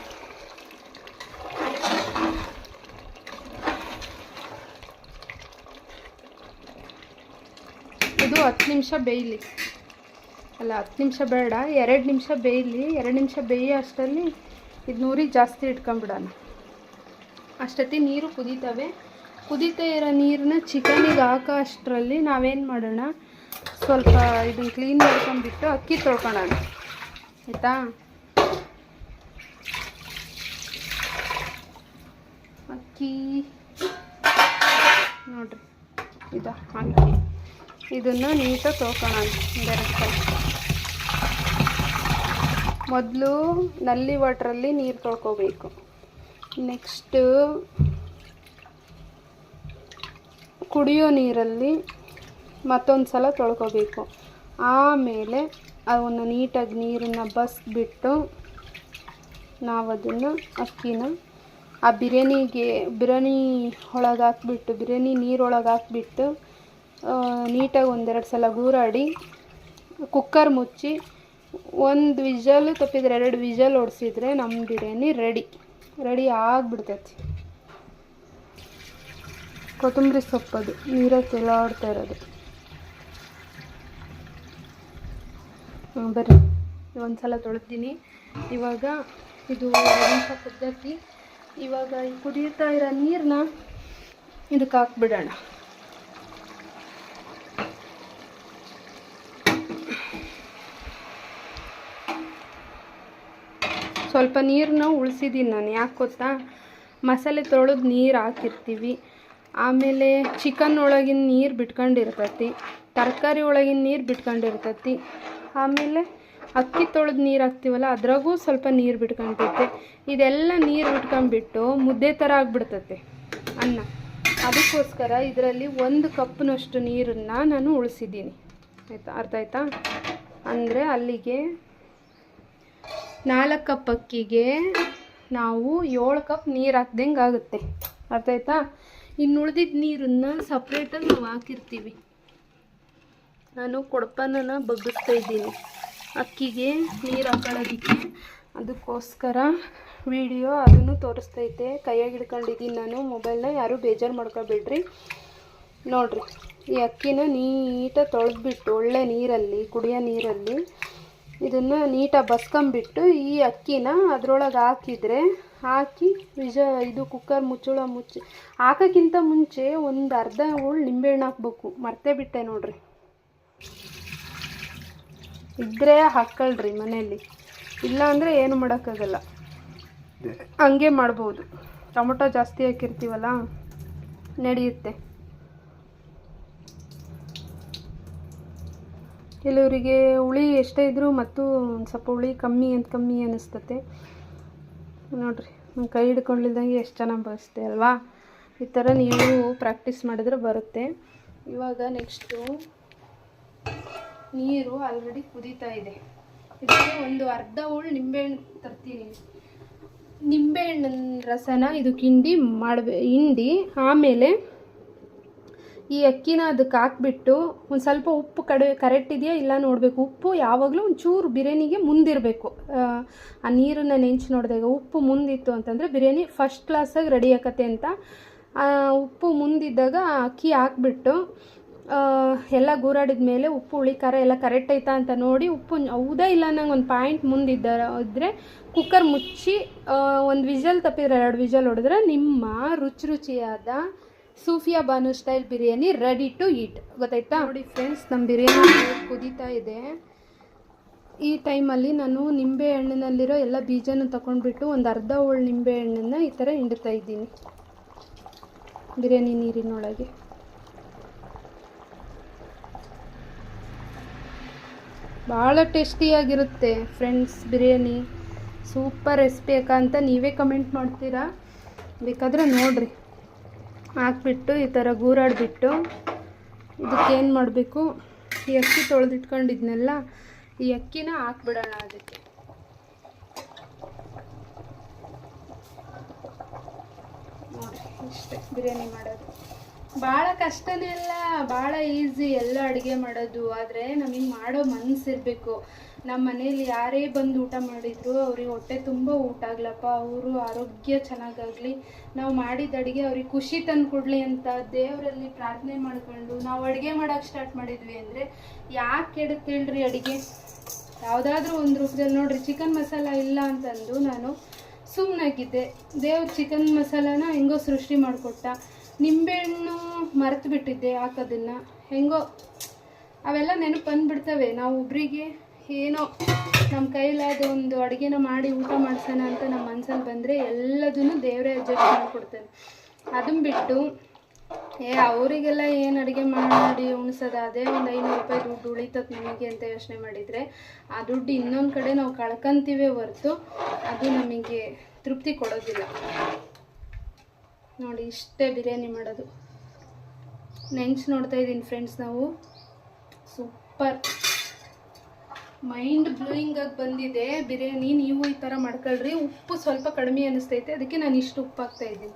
ಇದು 10 ನಿಮಿಷ ಬೇಯಲಿ, ಅಲ್ಲ 10 ನಿಮಿಷ ಬೇಡ, 2 ನಿಮಿಷ ಬೇಯಲಿ. 2 ನಿಮಿಷ ಬೇಯೋ ಅಷ್ಟರಲ್ಲಿ ಇದು ನೂರಿಗೆ ಜಾಸ್ತಿ ಇಟ್ಕೊಂಬಿಡೋಣ. ಅಷ್ಟೊತ್ತಿ ನೀರು ಕುದೀತವೆ. ಕುದೀತಾ ಇರೋ ನೀರನ್ನ ಚಿಕನಿಗೆ ಹಾಕೋ ಅಷ್ಟರಲ್ಲಿ ನಾವೇನು ಮಾಡೋಣ, ಸ್ವಲ್ಪ ಇದನ್ನು ಕ್ಲೀನ್ ಮಾಡ್ಕೊಂಡ್ಬಿಟ್ಟು ಅಕ್ಕಿ ತೊಳ್ಕೊಳ್ಳೋಣ, ಆಯಿತಾ? ಅಕ್ಕಿ ನೋಡಿರಿ, ಇದು ಅಕ್ಕಿ, ಇದನ್ನು ನೀಟಾಗಿ ತೊಳ್ಕೊಳ್ಳೋಣ. ಒಂದೆರಡು ಸಲ ಮೊದಲು ನಲ್ಲಿ ವಾಟ್ರಲ್ಲಿ ನೀರು ತೊಳ್ಕೊಬೇಕು. ನೆಕ್ಸ್ಟು ಕುಡಿಯೋ ನೀರಲ್ಲಿ ಮತ್ತೊಂದು ಸಲ ತೊಳ್ಕೊಬೇಕು. ಆಮೇಲೆ ಅವನ್ನ ನೀಟಾಗಿ ನೀರನ್ನು ಬಸ್ಬಿಟ್ಟು ನಾವು ಅದನ್ನು ಅಕ್ಕಿನ ಆ ಬಿರಿಯಾನಿ ಒಳಗೆ ಹಾಕ್ಬಿಟ್ಟು, ಬಿರಿಯಾನಿ ನೀರೊಳಗೆ ಹಾಕ್ಬಿಟ್ಟು ನೀಟಾಗಿ ಒಂದೆರಡು ಸಲ ಗೂರಾಡಿ ಕುಕ್ಕರ್ ಮುಚ್ಚಿ 1 ವಿಷಲು ತಪ್ಪಿದ್ರೆ 2 ವಿಷಲ್ ಹೊಡ್ಸಿದ್ರೆ ನಮ್ಮ ಬಿರಿಯಾನಿ ರೆಡಿ ಆಗಿಬಿಡ್ತೈತಿ. ಕೊತ್ತಂಬರಿ ಸೊಪ್ಪದು ನೀರಾಗಿ ಕೆಲಾಡ್ತಾ ಇರೋದು. ಬರ್ರಿ, ಒಂದು ಸಲ ತೊಳೆದಿನಿ. ಇವಾಗ ಇದು 2 ನಿಮಿಷ ಕುದ್ದೈತಿ. ಇವಾಗ ಈ ಕುದೀತಾ ಇರೋ ನೀರನ್ನ ಇದಕ್ಕೆ ಹಾಕ್ಬಿಡೋಣ. ಸ್ವಲ್ಪ ನೀರನ್ನ ಉಳಿಸಿದ್ದೀನಿ ನಾನು. ಯಾಕೆ ಗೊತ್ತಾ, ಮಸಾಲೆ ತೊಳೆದು ನೀರು ಹಾಕಿರ್ತೀವಿ, ಆಮೇಲೆ ಚಿಕನ್ ಒಳಗಿನ ನೀರು ಬಿಟ್ಕೊಂಡಿರ್ತೈತಿ, ತರಕಾರಿ ಒಳಗಿನ ನೀರು ಬಿಟ್ಕೊಂಡಿರ್ತೈತಿ, ಆಮೇಲೆ ಅಕ್ಕಿ ತೊಳೆದು ನೀರು ಹಾಕ್ತೀವಲ್ಲ ಅದ್ರಾಗೂ ಸ್ವಲ್ಪ ನೀರು ಬಿಟ್ಕೊಂತೈತೆ. ಇದೆಲ್ಲ ನೀರು ಬಿಟ್ಕೊಂಡ್ಬಿಟ್ಟು ಮುದ್ದೆ ಥರ ಆಗಿಬಿಡ್ತೈತೆ ಅನ್ನ. ಅದಕ್ಕೋಸ್ಕರ ಇದರಲ್ಲಿ 1 ಕಪ್ನಷ್ಟು ನೀರನ್ನು ನಾನು ಉಳಿಸಿದ್ದೀನಿ, ಆಯಿತಾ? ಅರ್ಥ ಆಯ್ತಾ? ಅಂದರೆ ಅಲ್ಲಿಗೆ 4 ಕಪ್ ಅಕ್ಕಿಗೆ ನಾವು 7 ಕಪ್ ನೀರು ಹಾಕ್ದಂಗೆ ಆಗುತ್ತೆ. ಅರ್ಥ ಆಯ್ತಾ? ಇನ್ನು ಉಳಿದಿದ್ದ ನೀರನ್ನು ಸಪ್ರೇಟಾಗಿ ನಾವು ಹಾಕಿರ್ತೀವಿ. ನಾನು ಕೊಡಪನ ಬಗ್ಗಿಸ್ತಾ ಇದ್ದೀನಿ ಅಕ್ಕಿಗೆ ನೀರು ಹಾಕೊಳ್ಳೋದಕ್ಕೆ. ಅದಕ್ಕೋಸ್ಕರ ವಿಡಿಯೋ ಅದನ್ನು ತೋರಿಸ್ತೈತೆ. ಕೈಯಾಗಿ ಹಿಡ್ಕೊಂಡಿದ್ದೀನಿ ನಾನು ಮೊಬೈಲ್ನ, ಯಾರೂ ಬೇಜಾರು ಮಾಡ್ಕೊಬೇಡ್ರಿ. ನೋಡಿರಿ, ಈ ಅಕ್ಕಿನ ನೀಟಾಗಿ ತೊಳೆದ್ಬಿಟ್ಟು ಒಳ್ಳೆ ನೀರಲ್ಲಿ, ಕುಡಿಯೋ ನೀರಲ್ಲಿ ಇದನ್ನು ನೀಟಾಗಿ ಬಸ್ಕೊಂಬಿಟ್ಟು ಈ ಅಕ್ಕಿನ ಅದರೊಳಗೆ ಹಾಕಿ ಇದು ಕುಕ್ಕರ್ ಮುಚ್ಚಿ ಹಾಕೋಕ್ಕಿಂತ ಮುಂಚೆ ಒಂದು ಅರ್ಧ ಹೋಳು ನಿಂಬೆಹಣ್ಣು ಹಾಕ್ಬೇಕು. ಮರ್ತೇ ಬಿಟ್ಟೆ ನೋಡಿರಿ. ಇದ್ದರೆ ಹಾಕ್ಕೊಳ್ರಿ ಮನೆಯಲ್ಲಿ, ಇಲ್ಲ ಅಂದರೆ ಏನು ಮಾಡೋಕ್ಕಾಗಲ್ಲ, ಹಂಗೆ ಮಾಡ್ಬೋದು. ಟೊಮೊಟೊ ಜಾಸ್ತಿ ಹಾಕಿರ್ತೀವಲ್ಲ, ನಡೆಯುತ್ತೆ. ಕೆಲವರಿಗೆ ಹುಳಿ ಎಷ್ಟೇ ಇದ್ದರೂ ಮತ್ತು ಒಂದು ಸ್ವಲ್ಪ ಹುಳಿ ಕಮ್ಮಿ ಅನ್ನಿಸ್ತತೆ. ನೋಡಿರಿ, ಕೈ ಹಿಡ್ಕೊಂಡಿಲ್ದಂಗೆ ಎಷ್ಟು ಚೆನ್ನಾಗಿ ಬರುತ್ತೆ ಅಲ್ವಾ? ಈ ಥರ ನೀವು ಪ್ರಾಕ್ಟೀಸ್ ಮಾಡಿದ್ರೆ ಬರುತ್ತೆ. ಇವಾಗ ನೆಕ್ಸ್ಟು ನೀರು ಆಲ್ರೆಡಿ ಕುದೀತಾ ಇದೆ. ಇದಕ್ಕೆ ಒಂದು ಅರ್ಧ ಹೋಳು ನಿಂಬೆಹಣ್ಣು ತರ್ತೀನಿ. ನಿಂಬೆಹಣ್ಣಿನ ರಸನ ಇದಕ್ಕೆ ಹಿಂಡಿ ಆಮೇಲೆ ಈ ಅಕ್ಕಿನ ಅದಕ್ಕೆ ಹಾಕ್ಬಿಟ್ಟು ಒಂದು ಸ್ವಲ್ಪ ಉಪ್ಪು ಕರೆಕ್ಟ್ ಇದೆಯಾ ಇಲ್ಲ ನೋಡಬೇಕು. ಉಪ್ಪು ಯಾವಾಗಲೂ ಒಂಚೂರು ಬಿರಿಯಾನಿಗೆ ಮುಂದಿರಬೇಕು. ಆ ನೀರನ್ನು ನೆಂಚಿ ನೋಡಿದಾಗ ಉಪ್ಪು ಮುಂದಿತ್ತು ಅಂತಂದರೆ ಬಿರಿಯಾನಿ ಫಸ್ಟ್ ಕ್ಲಾಸಾಗಿ ರೆಡಿ ಆಕತ್ತೆ ಅಂತ. ಉಪ್ಪು ಮುಂದಿದ್ದಾಗ ಅಕ್ಕಿ ಹಾಕ್ಬಿಟ್ಟು ಎಲ್ಲ ಗೂರಾಡಿದ ಮೇಲೆ ಉಪ್ಪು ಹುಳಿ ಖಾರ ಎಲ್ಲ ಕರೆಕ್ಟ್ ಐತಾ ಅಂತ ನೋಡಿ, ಉಪ್ಪು ಹೌದಾ ಇಲ್ಲ ನಂಗೆ ಒಂದು ಪಾಯಿಂಟ್ ಮುಂದಿದ್ದರೆ ಕುಕ್ಕರ್ ಮುಚ್ಚಿ 1 ವಿಷಲ್ ತಪ್ಪಿದ್ರೆ 2 ವಿಷಲ್ ಹೊಡೆದ್ರೆ ನಿಮ್ಮ ರುಚಿಯಾದ Sufiya Banu style biryani ready to eat. ಗೊತ್ತಾಯ್ತಾ? ನೋಡಿ ಫ್ರೆಂಡ್ಸ್, ನಮ್ಮ ಬಿರಿಯಾನಿ ಕುದೀತಾ ಇದೆ. ಈ ಟೈಮಲ್ಲಿ ನಾನು ನಿಂಬೆ ಹಣ್ಣಿನಲ್ಲಿರೋ ಎಲ್ಲ ಬೀಜನ ತಗೊಂಡ್ಬಿಟ್ಟು ಒಂದು ಅರ್ಧ ಹೋಳು ನಿಂಬೆ ಹಣ್ಣನ್ನು ಈ ಥರ ಹಿಂಡ್ತಾ ಇದ್ದೀನಿ ಬಿರಿಯಾನಿ ನೀರಿನೊಳಗೆ. ಭಾಳ ಟೇಸ್ಟಿಯಾಗಿರುತ್ತೆ ಫ್ರೆಂಡ್ಸ್ ಬಿರಿಯಾನಿ. ಸೂಪರ್ ರೆಸಿಪಿ ಅಂತ ನೀವೇ ಕಮೆಂಟ್ ಮಾಡ್ತೀರಾ, ಬೇಕಾದರೆ ನೋಡಿರಿ. ಹಾಕ್ಬಿಟ್ಟು ಈ ಥರ ಗೂರಾಡಿಬಿಟ್ಟು ಇದಕ್ಕೇನು ಮಾಡಬೇಕು, ಈ ಅಕ್ಕಿ ತೊಳೆದಿಟ್ಕೊಂಡಿದ್ನೆಲ್ಲ ಈ ಅಕ್ಕಿನ ಹಾಕ್ಬಿಡೋಣ ಅದಕ್ಕೆ. ನೋಡಿ, ಇಷ್ಟೇ ಬಿರಿಯಾನಿ ಮಾಡೋದು. ಭಾಳ ಕಷ್ಟನೇ ಅಲ್ಲ, ಭಾಳ ಈಸಿ ಎಲ್ಲ ಅಡುಗೆ ಮಾಡೋದು. ಆದರೆ ನಮಗೆ ಮಾಡೋ ಮನಸ್ಸಿರಬೇಕು. ನಮ್ಮ ಮನೇಲಿ ಯಾರೇ ಬಂದು ಊಟ ಮಾಡಿದ್ರು ಅವ್ರಿಗೆ ಹೊಟ್ಟೆ ತುಂಬ ಊಟ ಆಗ್ಲಪ್ಪ, ಅವರು ಆರೋಗ್ಯ ಚೆನ್ನಾಗಾಗಲಿ, ನಾವು ಮಾಡಿದ ಅಡುಗೆ ಅವ್ರಿಗೆ ಖುಷಿ ತಂದು ಕೊಡಲಿ ಅಂತ ದೇವರಲ್ಲಿ ಪ್ರಾರ್ಥನೆ ಮಾಡ್ಕೊಂಡು ನಾವು ಅಡುಗೆ ಮಾಡೋಕ್ಕೆ ಸ್ಟಾರ್ಟ್ ಮಾಡಿದ್ವಿ ಅಂದರೆ ಯಾಕೆ ಕೆಡುತ್ತೆ ಹೇಳ್ರಿ ಅಡುಗೆ? ಯಾವುದಾದ್ರೂ ಒಂದು ರೂಪದಲ್ಲಿ ನೋಡಿರಿ, ಚಿಕನ್ ಮಸಾಲ ಇಲ್ಲ ಅಂತಂದು ನಾನು ಸುಮ್ಮನಾಗಿದ್ದೆ. ದೇವ್ರ ಚಿಕನ್ ಮಸಾಲಾನ ಹೆಂಗೋ ಸೃಷ್ಟಿ ಮಾಡಿಕೊಟ್ಟ. ನಿಂಬೆಹಣ್ಣು ಮರೆತು ಬಿಟ್ಟಿದ್ದೆ ಹಾಕೋದನ್ನು, ಹೆಂಗೋ ಅವೆಲ್ಲ ನೆನಪು ಬಂದುಬಿಡ್ತವೆ. ನಾವು ಒಬ್ಬರಿಗೆ ಏನೋ ನಮ್ಮ ಕೈಲಾದ ಒಂದು ಅಡುಗೆನ ಮಾಡಿ ಊಟ ಮಾಡಿಸೋಣ ಅಂತ ನಮ್ಮ ಮನಸ್ಸಲ್ಲಿ ಬಂದರೆ ಎಲ್ಲದನ್ನು ದೇವರೇ ಅಡ್ಜಸ್ಟ್ ಮಾಡಿಕೊಡ್ತಾನೆ. ಅದನ್ನು ಬಿಟ್ಟು ಅವರಿಗೆಲ್ಲ ಏನು ಅಡುಗೆ ಮಾಡಿ ಉಣಿಸೋದು, ಅದೇ ಒಂದು 500 ರೂಪಾಯಿ ದುಡ್ಡು ಉಳಿತದೆ ನಮಗೆ ಅಂತ ಯೋಚನೆ ಮಾಡಿದರೆ ಆ ದುಡ್ಡು ಇನ್ನೊಂದು ಕಡೆ ನಾವು ಕಳ್ಕೊಂತೀವೇ ಹೊರತು ಅದು ನಮಗೆ ತೃಪ್ತಿ ಕೊಡೋದಿಲ್ಲ. ನೋಡಿ, ಇಷ್ಟೇ ಬಿರಿಯಾನಿ ಮಾಡೋದು. ನೆಂಚು ನೋಡ್ತಾ ಇದ್ದೀನಿ ಫ್ರೆಂಡ್ಸ್, ನಾವು ಸೂಪರ್ ಮೈಂಡ್ ಬ್ಲೂಯಿಂಗಾಗಿ ಬಂದಿದೆ ಬಿರಿಯಾನಿ. ನೀವು ಈ ಥರ ಮಾಡ್ಕೊಳ್ರಿ. ಉಪ್ಪು ಸ್ವಲ್ಪ ಕಡಿಮೆ ಅನ್ನಿಸ್ತೈತೆ, ಅದಕ್ಕೆ ನಾನು ಇಷ್ಟು ಉಪ್ಪು ಹಾಕ್ತಾಯಿದ್ದೀನಿ.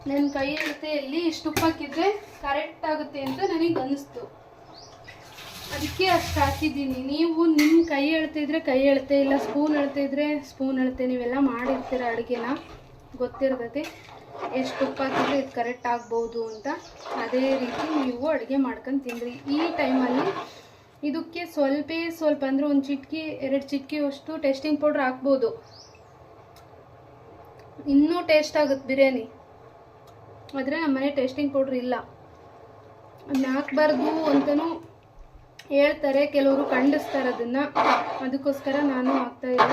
ನನ್ನ ಕೈ ಅಳತೆಯಲ್ಲಿ ಇಷ್ಟು ಉಪ್ಪು ಹಾಕಿದರೆ ಕರೆಕ್ಟ್ ಆಗುತ್ತೆ ಅಂತ ನನಗೆ ಅನ್ನಿಸ್ತು, ಅದಕ್ಕೆ ಅಷ್ಟು ಹಾಕಿದ್ದೀನಿ. ನೀವು ನಿಮ್ಮ ಕೈ ಅಳತೆ ಇದ್ದರೆ ಕೈ ಅಳತೆ, ಇಲ್ಲ ಸ್ಪೂನ್ ಅಳತೆ ಇದ್ದರೆ ಸ್ಪೂನ್ ಅಳತೆ, ನೀವೆಲ್ಲ ಮಾಡಿರ್ತೀರ ಅಡುಗೆನ, ಗೊತ್ತಿರ್ತೈತಿ ಎಷ್ಟು ಉಪ್ಪು ಹಾಕಿದ್ರೆ ಇದು ಕರೆಕ್ಟ್ ಆಗ್ಬೋದು ಅಂತ. ಅದೇ ರೀತಿ ನೀವು ಅಡುಗೆ ಮಾಡ್ಕೊಂಡು ತಿನ್ನಿರಿ. ಈ ಟೈಮಲ್ಲಿ ಇದಕ್ಕೆ ಸ್ವಲ್ಪ ಅಂದರೆ 1 ಚಿಟಿಕೆ 2 ಚಿಟಿಕೆ ಅಷ್ಟು ಟೇಸ್ಟಿಂಗ್ ಪೌಡ್ರ್ ಹಾಕ್ಬೋದು, ಇನ್ನೂ ಟೇಸ್ಟ್ ಆಗುತ್ತೆ ಬಿರಿಯಾನಿ. ಆದರೆ ನಮ್ಮನೆ ಟೇಸ್ಟಿಂಗ್ ಪೌಡ್ರ್ ಇಲ್ಲ, ಅದನ್ನ ಹಾಕ್ಬಾರ್ದು ಅಂತಲೂ ಹೇಳ್ತಾರೆ, ಕೆಲವರು ಖಂಡಿಸ್ತಾರೆ ಅದನ್ನು. ಅದಕ್ಕೋಸ್ಕರ ನಾನು ಹಾಕ್ತಾಯಿಲ್ಲ.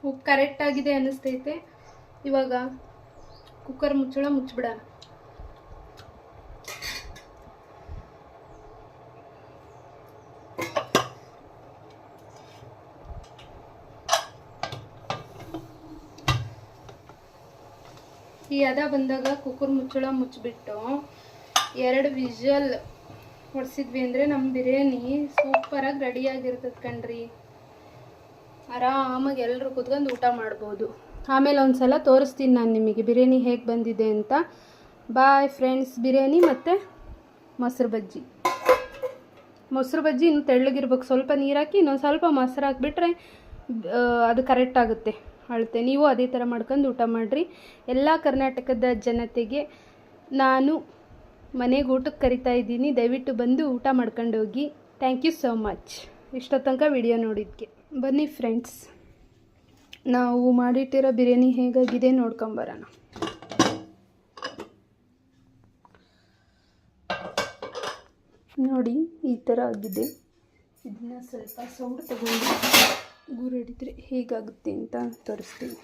ಉಪ್ಪು ಕರೆಕ್ಟಾಗಿದೆ ಅನ್ನಿಸ್ತೈತೆ. ಇವಾಗ ಕುಕ್ಕರ್ ಮುಚ್ಚಳ ಮುಚ್ಚಿಬಿಡೋಣ. ಈ ಹದ ಬಂದಾಗ ಕುಕ್ಕರ್ ಮುಚ್ಚಳ ಮುಚ್ಚಿಬಿಟ್ಟು 2 ವಿಷಲ್ ಹೊಡ್ಸಿದ್ವಿ ಅಂದರೆ ನಮ್ಮ ಬಿರಿಯಾನಿ ಸೂಪರಾಗಿ ರೆಡಿಯಾಗಿರ್ತದೆ ಕಣ್ರಿ. ಆರಾಮಾಗಿ ಎಲ್ಲರೂ ಕೂತ್ಕೊಂಡು ಊಟ ಮಾಡ್ಬೋದು. ಆಮೇಲೆ ಒಂದು ಸಲ ತೋರಿಸ್ತೀನಿ ನಾನು ನಿಮಗೆ ಬಿರಿಯಾನಿ ಹೇಗೆ ಬಂದಿದೆ ಅಂತ. Bye friends. ಬಿರಿಯಾನಿ ಮತ್ತು ಮೊಸರು ಬಜ್ಜಿ. ಮೊಸರು ಬಜ್ಜಿ ಇನ್ನು ತೆಳ್ಳಗಿರ್ಬೇಕು, ಸ್ವಲ್ಪ ನೀರು ಹಾಕಿ ಇನ್ನೊಂದು ಸ್ವಲ್ಪ ಮೊಸರು ಹಾಕಿಬಿಟ್ರೆ ಅದು ಕರೆಕ್ಟ್ ಆಗುತ್ತೆ ಅಳತೆ. ನೀವು ಅದೇ ಥರ ಮಾಡ್ಕೊಂಡು ಊಟ ಮಾಡಿರಿ. ಎಲ್ಲ ಕರ್ನಾಟಕದ ಜನತೆಗೆ ನಾನು ಮನೆಗೆ ಊಟಕ್ಕೆ ಕರಿತಾ ಇದ್ದೀನಿ, ದಯವಿಟ್ಟು ಬಂದು ಊಟ ಮಾಡ್ಕೊಂಡು ಹೋಗಿ. ಥ್ಯಾಂಕ್ ಯು ಸೋ ಮಚ್ ಇಷ್ಟೊತ್ತು ತನಕ ವಿಡಿಯೋ ನೋಡಿದ್ದಕ್ಕೆ. ಬನ್ನಿ ಫ್ರೆಂಡ್ಸ್, ನಾವು ಮಾಡಿಟ್ಟಿರೋ ಬಿರಿಯಾನಿ ಹೇಗಾಗಿದೆ ನೋಡ್ಕೊಂಬರೋಣ. ನೋಡಿ, ಈ ಥರ ಆಗಿದೆ. ಇದನ್ನ ಸ್ವಲ್ಪ ಸೌಂಡ್ ತಗೊಂಡು ಗೂರು ಹಿಡಿದ್ರೆ ಹೇಗಾಗುತ್ತೆ ಅಂತ ತೋರಿಸ್ತೀನಿ.